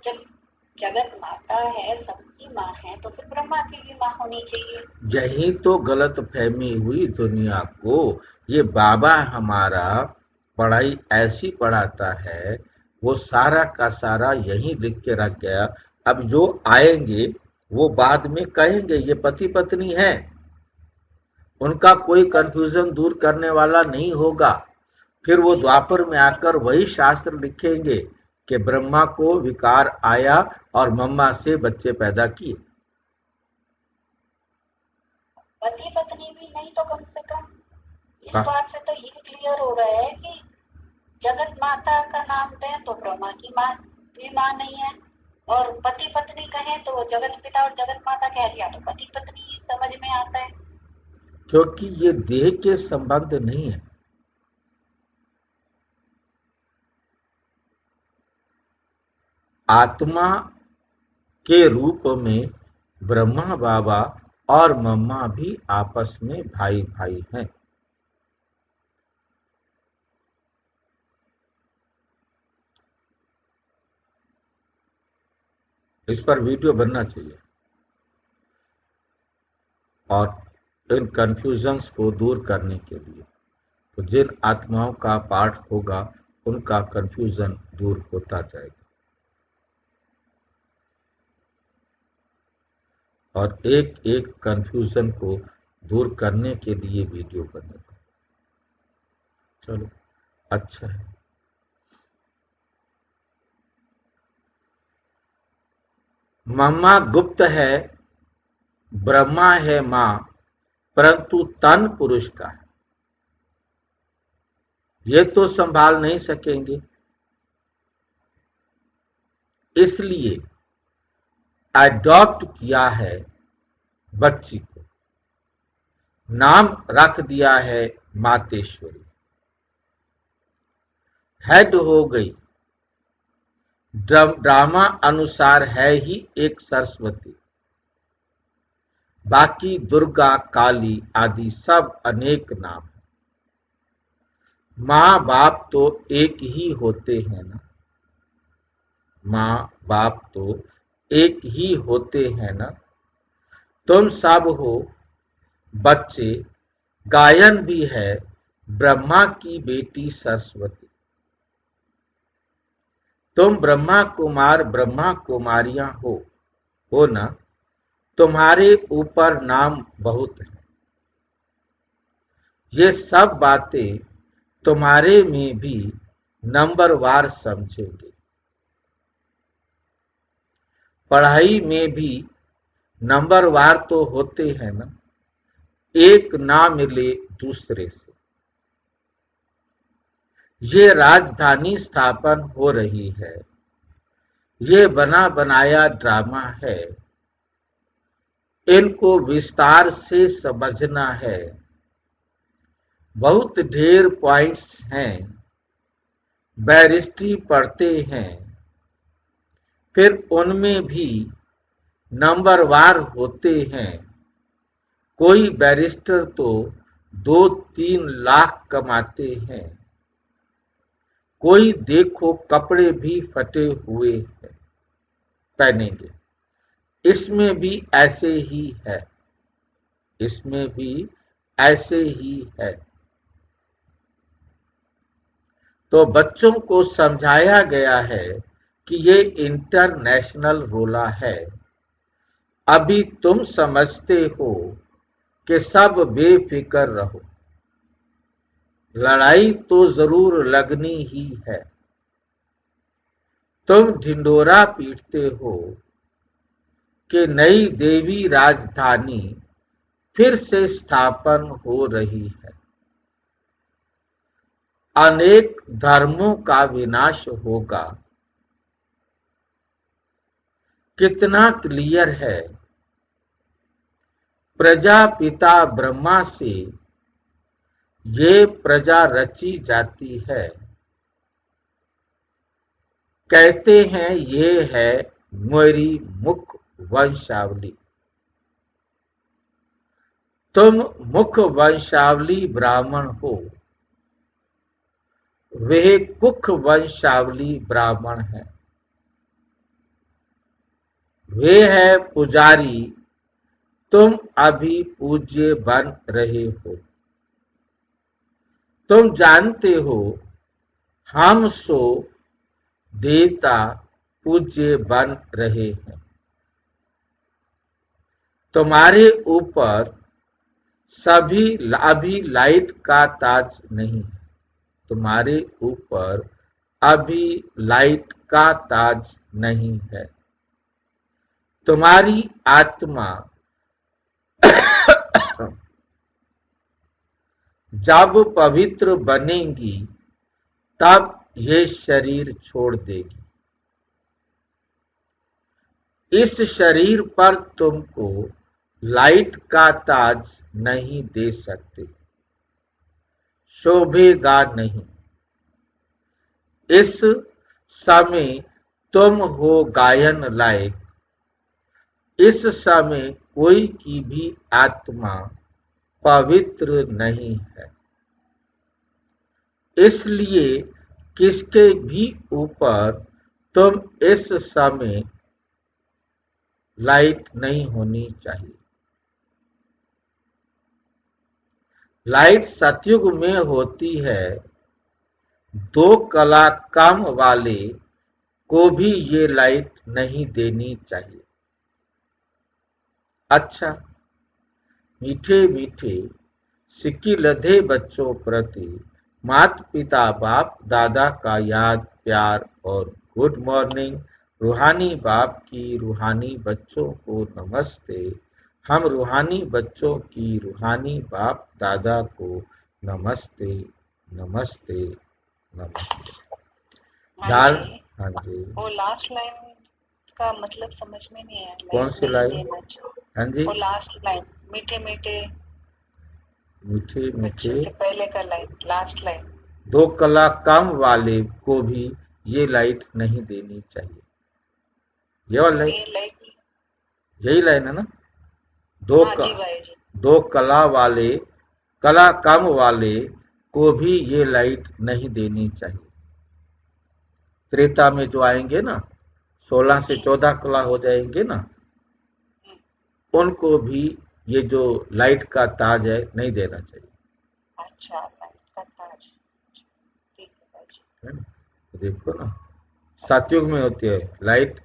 जब जगत माता है, सबकी माँ है, तो फिर ब्रह्मा की भी माँ होनी चाहिए। यही तो गलत फहमी हुई दुनिया को। ये बाबा हमारा पढ़ाई ऐसी पढ़ाता है, वो सारा का सारा यही लिख के रख गया। अब जो आएंगे वो बाद में कहेंगे ये पति पत्नी है। उनका कोई कंफ्यूजन दूर करने वाला नहीं होगा। फिर वो द्वापर में आकर वही शास्त्र लिखेंगे कि ब्रह्मा को विकार आया और मम्मा से बच्चे पैदा किए। पति पत्नी भी नहीं तो कम से कम इस हाँ। बात से तो ये क्लियर हो रहा है कि जगत माता का नाम दें तो ब्रह्मा की माँ भी माँ नहीं है, और पति पत्नी कहें तो जगत पिता और जगत माता कह दिया तो पति पत्नी समझ में आता है। क्योंकि ये देह के संबंध नहीं है। आत्मा के रूप में ब्रह्मा बाबा और मम्मा भी आपस में भाई भाई हैं। इस पर वीडियो बनना चाहिए और इन कंफ्यूजन्स को दूर करने के लिए। तो जिन आत्माओं का पाठ होगा उनका कंफ्यूजन दूर होता जाएगा और एक एक कंफ्यूजन को दूर करने के लिए वीडियो बनेगा। चलो अच्छा है। मम्मा गुप्त है, ब्रह्मा है मां, परंतु तन पुरुष का है। ये तो संभाल नहीं सकेंगे, इसलिए अडॉप्ट किया है बच्ची को, नाम रख दिया है मातेश्वरी। हेड हो गई, ड्रामा अनुसार है ही एक सरस्वती, बाकी दुर्गा काली आदि सब अनेक नाम। माँ बाप तो एक ही होते हैं ना, माँ बाप तो एक ही होते हैं ना। तुम सब हो बच्चे, गायन भी है ब्रह्मा की बेटी सरस्वती। तुम ब्रह्मा कुमार ब्रह्मा कुमारियां हो ना। तुम्हारे ऊपर नाम बहुत है, ये सब बातें तुम्हारे में भी नंबरवार समझेंगे। पढ़ाई में भी नंबरवार तो होते हैं ना, एक ना मिले दूसरे से। ये राजधानी स्थापन हो रही है, ये बना बनाया ड्रामा है, इनको विस्तार से समझना है। बहुत ढेर पॉइंट्स हैं, बैरिस्ट्री पढ़ते हैं, फिर उनमें भी नंबरवार होते हैं। कोई बैरिस्टर तो 2-3 लाख कमाते हैं, कोई देखो कपड़े भी फटे हुए हैं पहनेंगे। इसमें भी ऐसे ही है, इसमें भी ऐसे ही है। तो बच्चों को समझाया गया है कि ये इंटरनेशनल रोला है। अभी तुम समझते हो कि सब बेफिक्र रहो, लड़ाई तो जरूर लगनी ही है। तुम ढिंडोरा पीटते हो कि नई देवी राजधानी फिर से स्थापन हो रही है। अनेक धर्मों का विनाश होगा। कितना क्लियर है, प्रजापिता ब्रह्मा से ये प्रजा रची जाती है। कहते हैं ये है मेरी मुख वंशावली। तुम मुख वंशावली ब्राह्मण हो, वे कुख वंशावली ब्राह्मण हैं। वे है पुजारी, तुम अभी पूज्य बन रहे हो। तुम जानते हो हम सो देवता पूज्य बन रहे हैं। तुम्हारे ऊपर अभी लाइट का ताज नहीं है, तुम्हारे ऊपर अभी लाइट का ताज नहीं है। तुम्हारी आत्मा जब पवित्र बनेगी तब ये शरीर छोड़ देगी। इस शरीर पर तुमको लाइट का ताज नहीं दे सकते, शोभेगा नहीं। इस समय तुम हो गायन लायक, इस समय कोई की भी आत्मा पवित्र नहीं है। इसलिए किसके भी ऊपर तुम इस समय लाइट नहीं होनी चाहिए। लाइट सतयुग में होती है, दो कला काम वाले को भी ये लाइट नहीं देनी चाहिए। अच्छा, मीठे मीठे सिक्की लधे बच्चों प्रति माता पिता बाप दादा का याद प्यार और गुड मॉर्निंग। रूहानी बाप की रूहानी बच्चों को नमस्ते। हम रूहानी बच्चों की रूहानी बाप दादा को नमस्ते नमस्ते नमस्ते। हाँ हाँ जी, जी, वो लास्ट लाइन का मतलब समझ में नहीं आया। कौन सी नहीं लाइन? देना चाहिए। हाँ जी, वो लास्ट लाइन मीठे मीठे मीठे मीठे बच्चों से पहले का लाइन, लास्ट लाइन। दो कला कम वाले को भी ये लाइट नहीं देनी चाहिए। ये वाला लाइन, ये लाइट, यही लाइन है ना? दो हाँ क, जी भाई जी। दो कला वाले, कला कम वाले को भी ये लाइट नहीं देनी चाहिए। त्रेता में जो आएंगे ना, 16 से 14 कला हो जाएंगे ना, उनको भी ये जो लाइट का ताज है नहीं देना चाहिए। अच्छा, लाइट का ताज, ठीक है भाई जी। है ना? तो देखो ना, सतयुग में होती है लाइट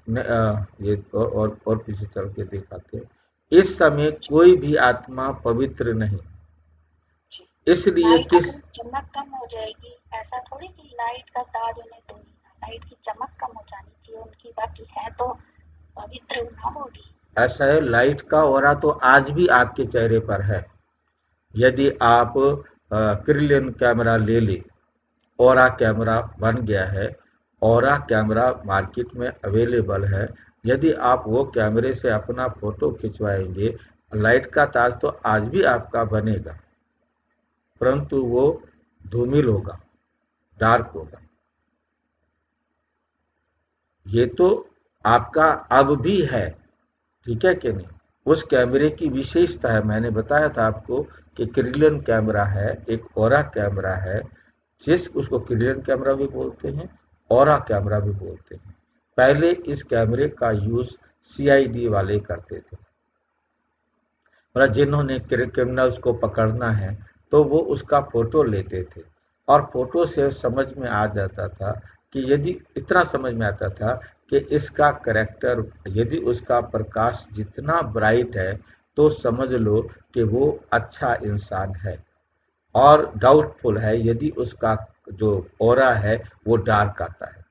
ये और पीछे चल के दिखाते हैं। इस समय कोई भी आत्मा पवित्र नहीं, जी। इसलिए लाइट किस अगर चमक कम हो जाएगी, ऐसा थोड़ी कि लाइट का ताज उन्हें दो ही ना, लाइट की चमक कम हो जानी चाहिए उनकी, बाकी है तो पवित्र ना होगी। ऐसा है, लाइट का ऑरा तो आज भी आपके चेहरे पर है। यदि आप क्रिलियन कैमरा ले ले, ऑरा कैमरा बन गया है, ऑरा कैमरा मार्केट में अवेलेबल है। यदि आप वो कैमरे से अपना फोटो खिंचवाएंगे, लाइट का ताज तो आज भी आपका बनेगा, परंतु वो धूमिल होगा, डार्क होगा। ये तो आपका अब भी है, ठीक है कि नहीं? उस कैमरे की विशेषता है, मैंने बताया था आपको कि क्रिलियन कैमरा है, एक ऑरा कैमरा है, उसको क्रिलियन कैमरा भी बोलते हैं, ऑरा कैमरा भी बोलते हैं। पहले इस कैमरे का यूज सीआईडी वाले करते थे, मतलब जिन्होंने क्रिमिनल्स को पकड़ना है तो वो उसका फोटो लेते थे, और फोटो से समझ में आ जाता था कि यदि इतना समझ में आता था कि इसका करेक्टर, यदि उसका प्रकाश जितना ब्राइट है तो समझ लो कि वो अच्छा इंसान है, और डाउटफुल है यदि उसका जो ऑरा है वो डार्क आता है।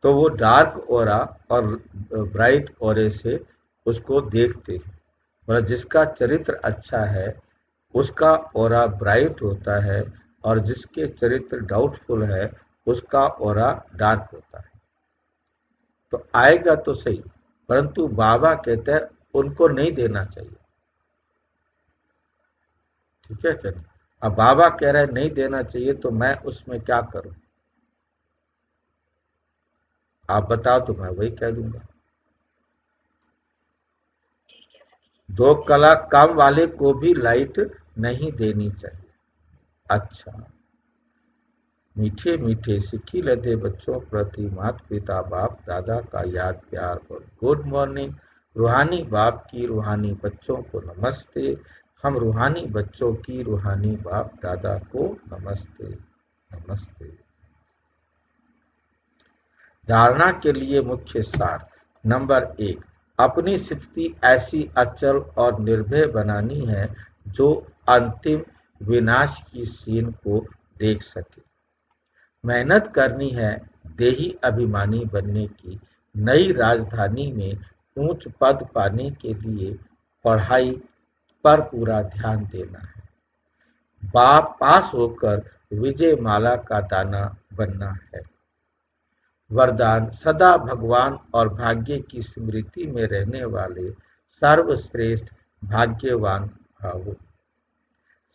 तो वो डार्क ऑरा और ब्राइट ऑरे से उसको देखते हैं, मतलब जिसका चरित्र अच्छा है उसका ऑरा ब्राइट होता है, और जिसके चरित्र डाउटफुल है उसका ऑरा डार्क होता है। तो आएगा तो सही, परंतु बाबा कहते हैं उनको नहीं देना चाहिए, ठीक है क्या? अब बाबा कह रहे हैं नहीं देना चाहिए, तो मैं उसमें क्या करूं? आप बताओ तो मैं वही कह दूंगा। दो कला काम वाले को भी लाइट नहीं देनी चाहिए। अच्छा, मीठे मीठे सिक्की लदे बच्चों प्रति माता पिता बाप दादा का याद प्यार और गुड मॉर्निंग। रूहानी बाप की रूहानी बच्चों को नमस्ते। हम रूहानी बच्चों की रूहानी बाप दादा को नमस्ते नमस्ते। धारणा के लिए मुख्य सार। नंबर 1, अपनी स्थिति ऐसी अचल और निर्भय बनानी है जो अंतिम विनाश की सीन को देख सके। मेहनत करनी है देही अभिमानी बनने की। नई राजधानी में ऊंच पद पाने के लिए पढ़ाई पर पूरा ध्यान देना है। पास होकर विजय माला का दाना बनना है। वरदान, सदा भगवान और भाग्य की स्मृति में रहने वाले सर्वश्रेष्ठ भाग्यवान भावो।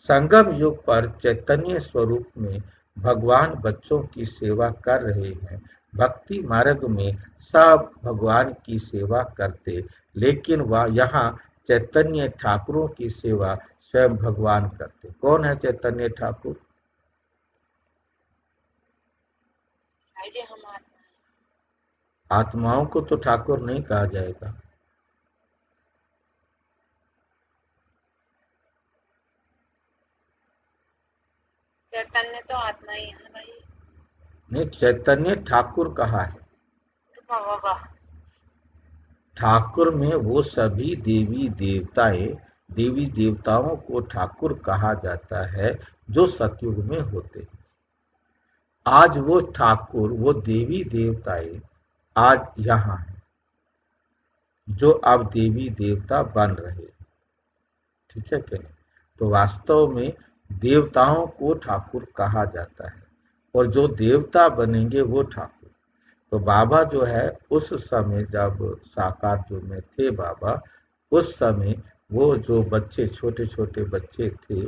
संगम युग पर चैतन्य स्वरूप में भगवान बच्चों की सेवा कर रहे हैं। भक्ति मार्ग में सब भगवान की सेवा करते, लेकिन वह यहाँ चैतन्य ठाकुरों की सेवा स्वयं भगवान करते। कौन है चैतन्य ठाकुर? भाई जी, हम आत्मा है। आत्माओं को तो ठाकुर नहीं कहा जाएगा। चैतन्य तो आत्मा ही है ना भाई। नहीं, चैतन्य ठाकुर कहा है। बाबा ठाकुर में वो सभी देवी देवताओं को ठाकुर कहा जाता है जो सतयुग में होते हैं। आज वो ठाकुर, वो देवी देवताएं आज यहाँ हैं, जो अब देवी देवता बन रहे हैं। ठीक है क्या? तो वास्तव में देवताओं को ठाकुर कहा जाता है, और जो देवता बनेंगे वो ठाकुर। तो बाबा जो है उस समय जब साकार रूप में थे बाबा, उस समय वो जो बच्चे, छोटे छोटे बच्चे थे,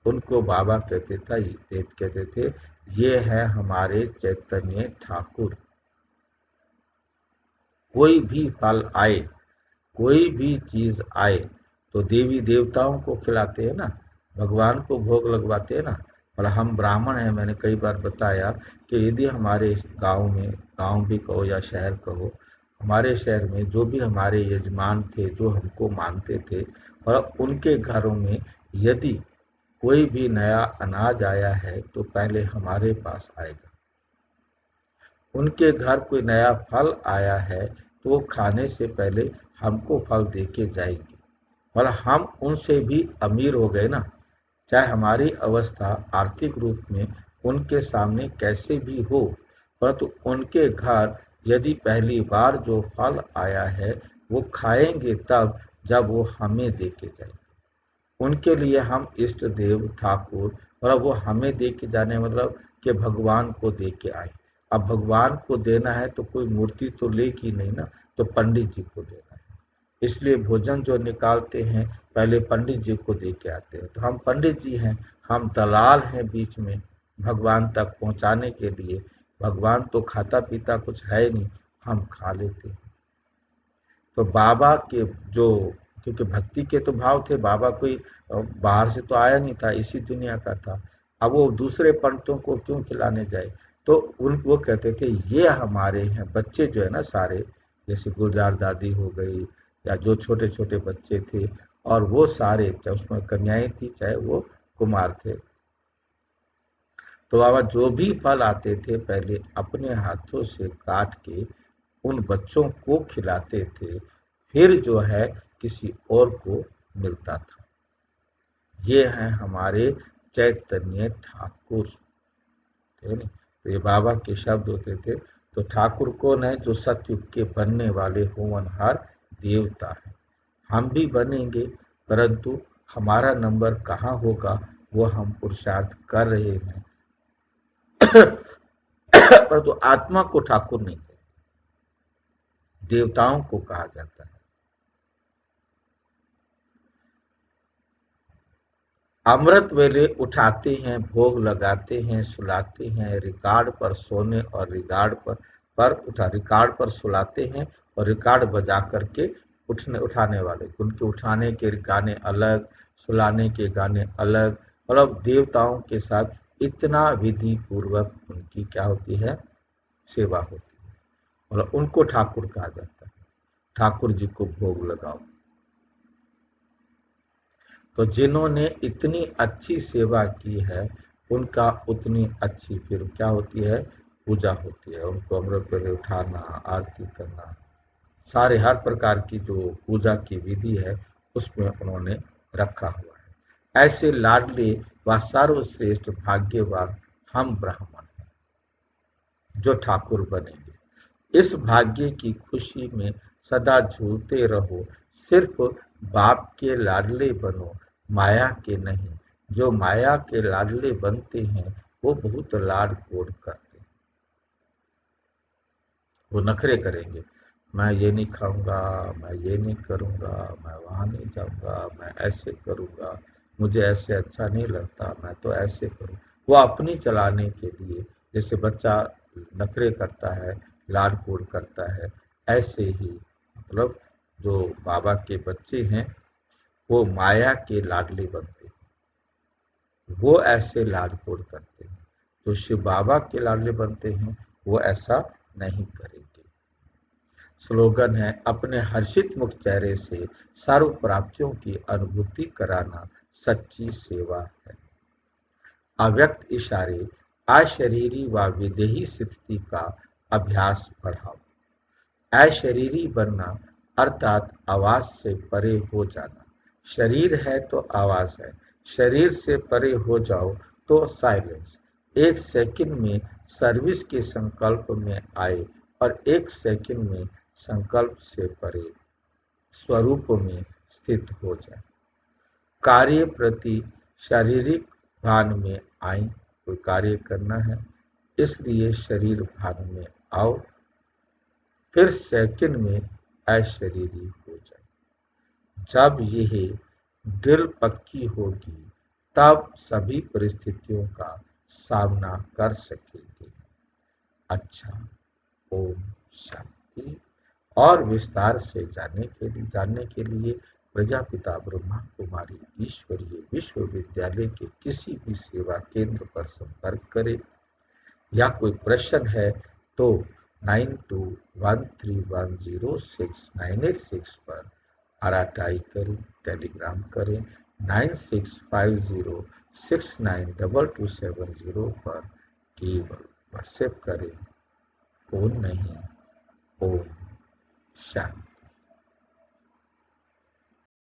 उनको बाबा कहते थे ये है हमारे चैतन्य ठाकुर। कोई भी फल आए, कोई भी चीज आए तो देवी देवताओं को खिलाते हैं ना, भगवान को भोग लगवाते हैं ना। और हम ब्राह्मण हैं, मैंने कई बार बताया कि यदि हमारे गांव में, गांव भी कहो या शहर कहो, हमारे शहर में जो भी हमारे यजमान थे, जो हमको मानते थे, और उनके घरों में यदि कोई भी नया अनाज आया है तो पहले हमारे पास आएगा। उनके घर कोई नया फल आया है तो वो खाने से पहले हमको फल दे के जाएंगे। और हम उनसे भी अमीर हो गए ना, चाहे हमारी अवस्था आर्थिक रूप में उनके सामने कैसे भी हो, परंतु उनके घर यदि पहली बार जो फल आया है वो खाएंगे तब जब वो हमें दे के जाएंगे। उनके लिए हम इष्ट देव ठाकुर, और वो हमें दे के जाने मतलब कि भगवान को दे के आए। अब भगवान को देना है तो कोई मूर्ति तो लेगी नहीं ना, तो पंडित जी को देना है। इसलिए भोजन जो निकालते हैं पहले पंडित जी को दे के आते हैं। तो हम पंडित जी हैं, हम दलाल हैं बीच में भगवान तक पहुंचाने के लिए। भगवान तो खाता पीता कुछ है नहीं, हम खा लेते हैं। तो बाबा के जो, क्योंकि भक्ति के तो भाव थे, बाबा कोई बाहर से तो आया नहीं था, इसी दुनिया का था। अब वो दूसरे पंडितों को क्यों खिलाने जाए? तो वो कहते थे ये हमारे हैं बच्चे जो है ना सारे, जैसे गुलजार दादी हो गई या जो छोटे छोटे बच्चे थे, और वो सारे, चाहे उसमें कन्याएं थी चाहे वो कुमार थे, तो बाबा जो भी फल आते थे पहले अपने हाथों से काट के उन बच्चों को खिलाते थे, फिर जो है किसी और को मिलता था। ये हैं हमारे चैतन्य ठाकुर, है ना? तो ये बाबा के शब्द होते थे। तो ठाकुर कौन है? जो सतयुग के बनने वाले होनहार देवता है। हम भी बनेंगे, परंतु हमारा नंबर कहाँ होगा वो हम पुरुषार्थ कर रहे हैं। परंतु आत्मा को ठाकुर नहीं कहते, देवताओं को कहा जाता है। अमृत वेले उठाते हैं, भोग लगाते हैं, सुलाते हैं, रिकॉर्ड पर सोने और रिकॉर्ड पर सुलाते हैं, और रिकॉर्ड बजा करके उठाने वाले, उनके उठाने के गाने अलग, सुलाने के गाने अलग। मतलब देवताओं के साथ इतना विधि पूर्वक उनकी क्या होती है? सेवा होती है। मतलब उनको ठाकुर कहा जाता है। ठाकुर जी को भोग लगाओ। तो जिन्होंने इतनी अच्छी सेवा की है उनका उतनी अच्छी फिर क्या होती है? पूजा होती है। उनको अमृत वेले उठाना, आरती करना, सारे हर प्रकार की जो पूजा की विधि है उसमें उन्होंने रखा हुआ है। ऐसे लाडले व सर्वश्रेष्ठ भाग्यवान हम ब्राह्मण हैं जो ठाकुर बनेंगे। इस भाग्य की खुशी में सदा झूलते रहो, सिर्फ बाप के लाडले बनो, माया के नहीं। जो माया के लाडले बनते हैं वो बहुत लाड कोड करते हैं, वो नखरे करेंगे। मैं ये नहीं खाऊंगा, मैं ये नहीं करूंगा, मैं वहां नहीं जाऊंगा, मैं ऐसे करूंगा, मुझे ऐसे अच्छा नहीं लगता, मैं तो ऐसे करूँ। वो अपनी चलाने के लिए, जैसे बच्चा नखरे करता है, लाड कोड करता है, ऐसे ही मतलब जो बाबा के बच्चे हैं वो माया के लाडले बनते हैं, वो ऐसे लाड कोड करते हैं। तो शिव बाबा के लाडले बनते हैं वो ऐसा नहीं करेंगे। स्लोगन है, अपने हर्षित मुख चेहरे से सर्व प्राप्तियों की अनुभूति कराना सच्ची सेवा है। अव्यक्त इशारे, अशरीरी व विदेही स्थिति का अभ्यास बढ़ाओ। अशरीरी बनना अर्थात आवाज से परे हो जाना। शरीर है तो आवाज है, शरीर से परे हो जाओ तो साइलेंस। 1 सेकंड में सर्विस के संकल्प में आए और 1 सेकंड में संकल्प से परे स्वरूप में स्थित हो जाए। कार्य प्रति शारीरिक भान में आए, कोई कार्य करना है इसलिए शरीर भान में आओ, फिर सेकंड में अशरीरी हो जाए। जब यह ड्रिल पक्की होगी तब सभी परिस्थितियों का सामना कर सकेंगे। अच्छा, ओम शांति। और विस्तार से जानने के लिए प्रजापिता ब्रह्मा कुमारी ईश्वरीय विश्वविद्यालय के किसी भी सेवा केंद्र पर संपर्क करें, या कोई प्रश्न है तो 9213106986 पर आरआईटी करें, टेलीग्राम करें, 9650692270 पर केवल व्हाट्सएप करें, फोन नहीं। ओम शांति।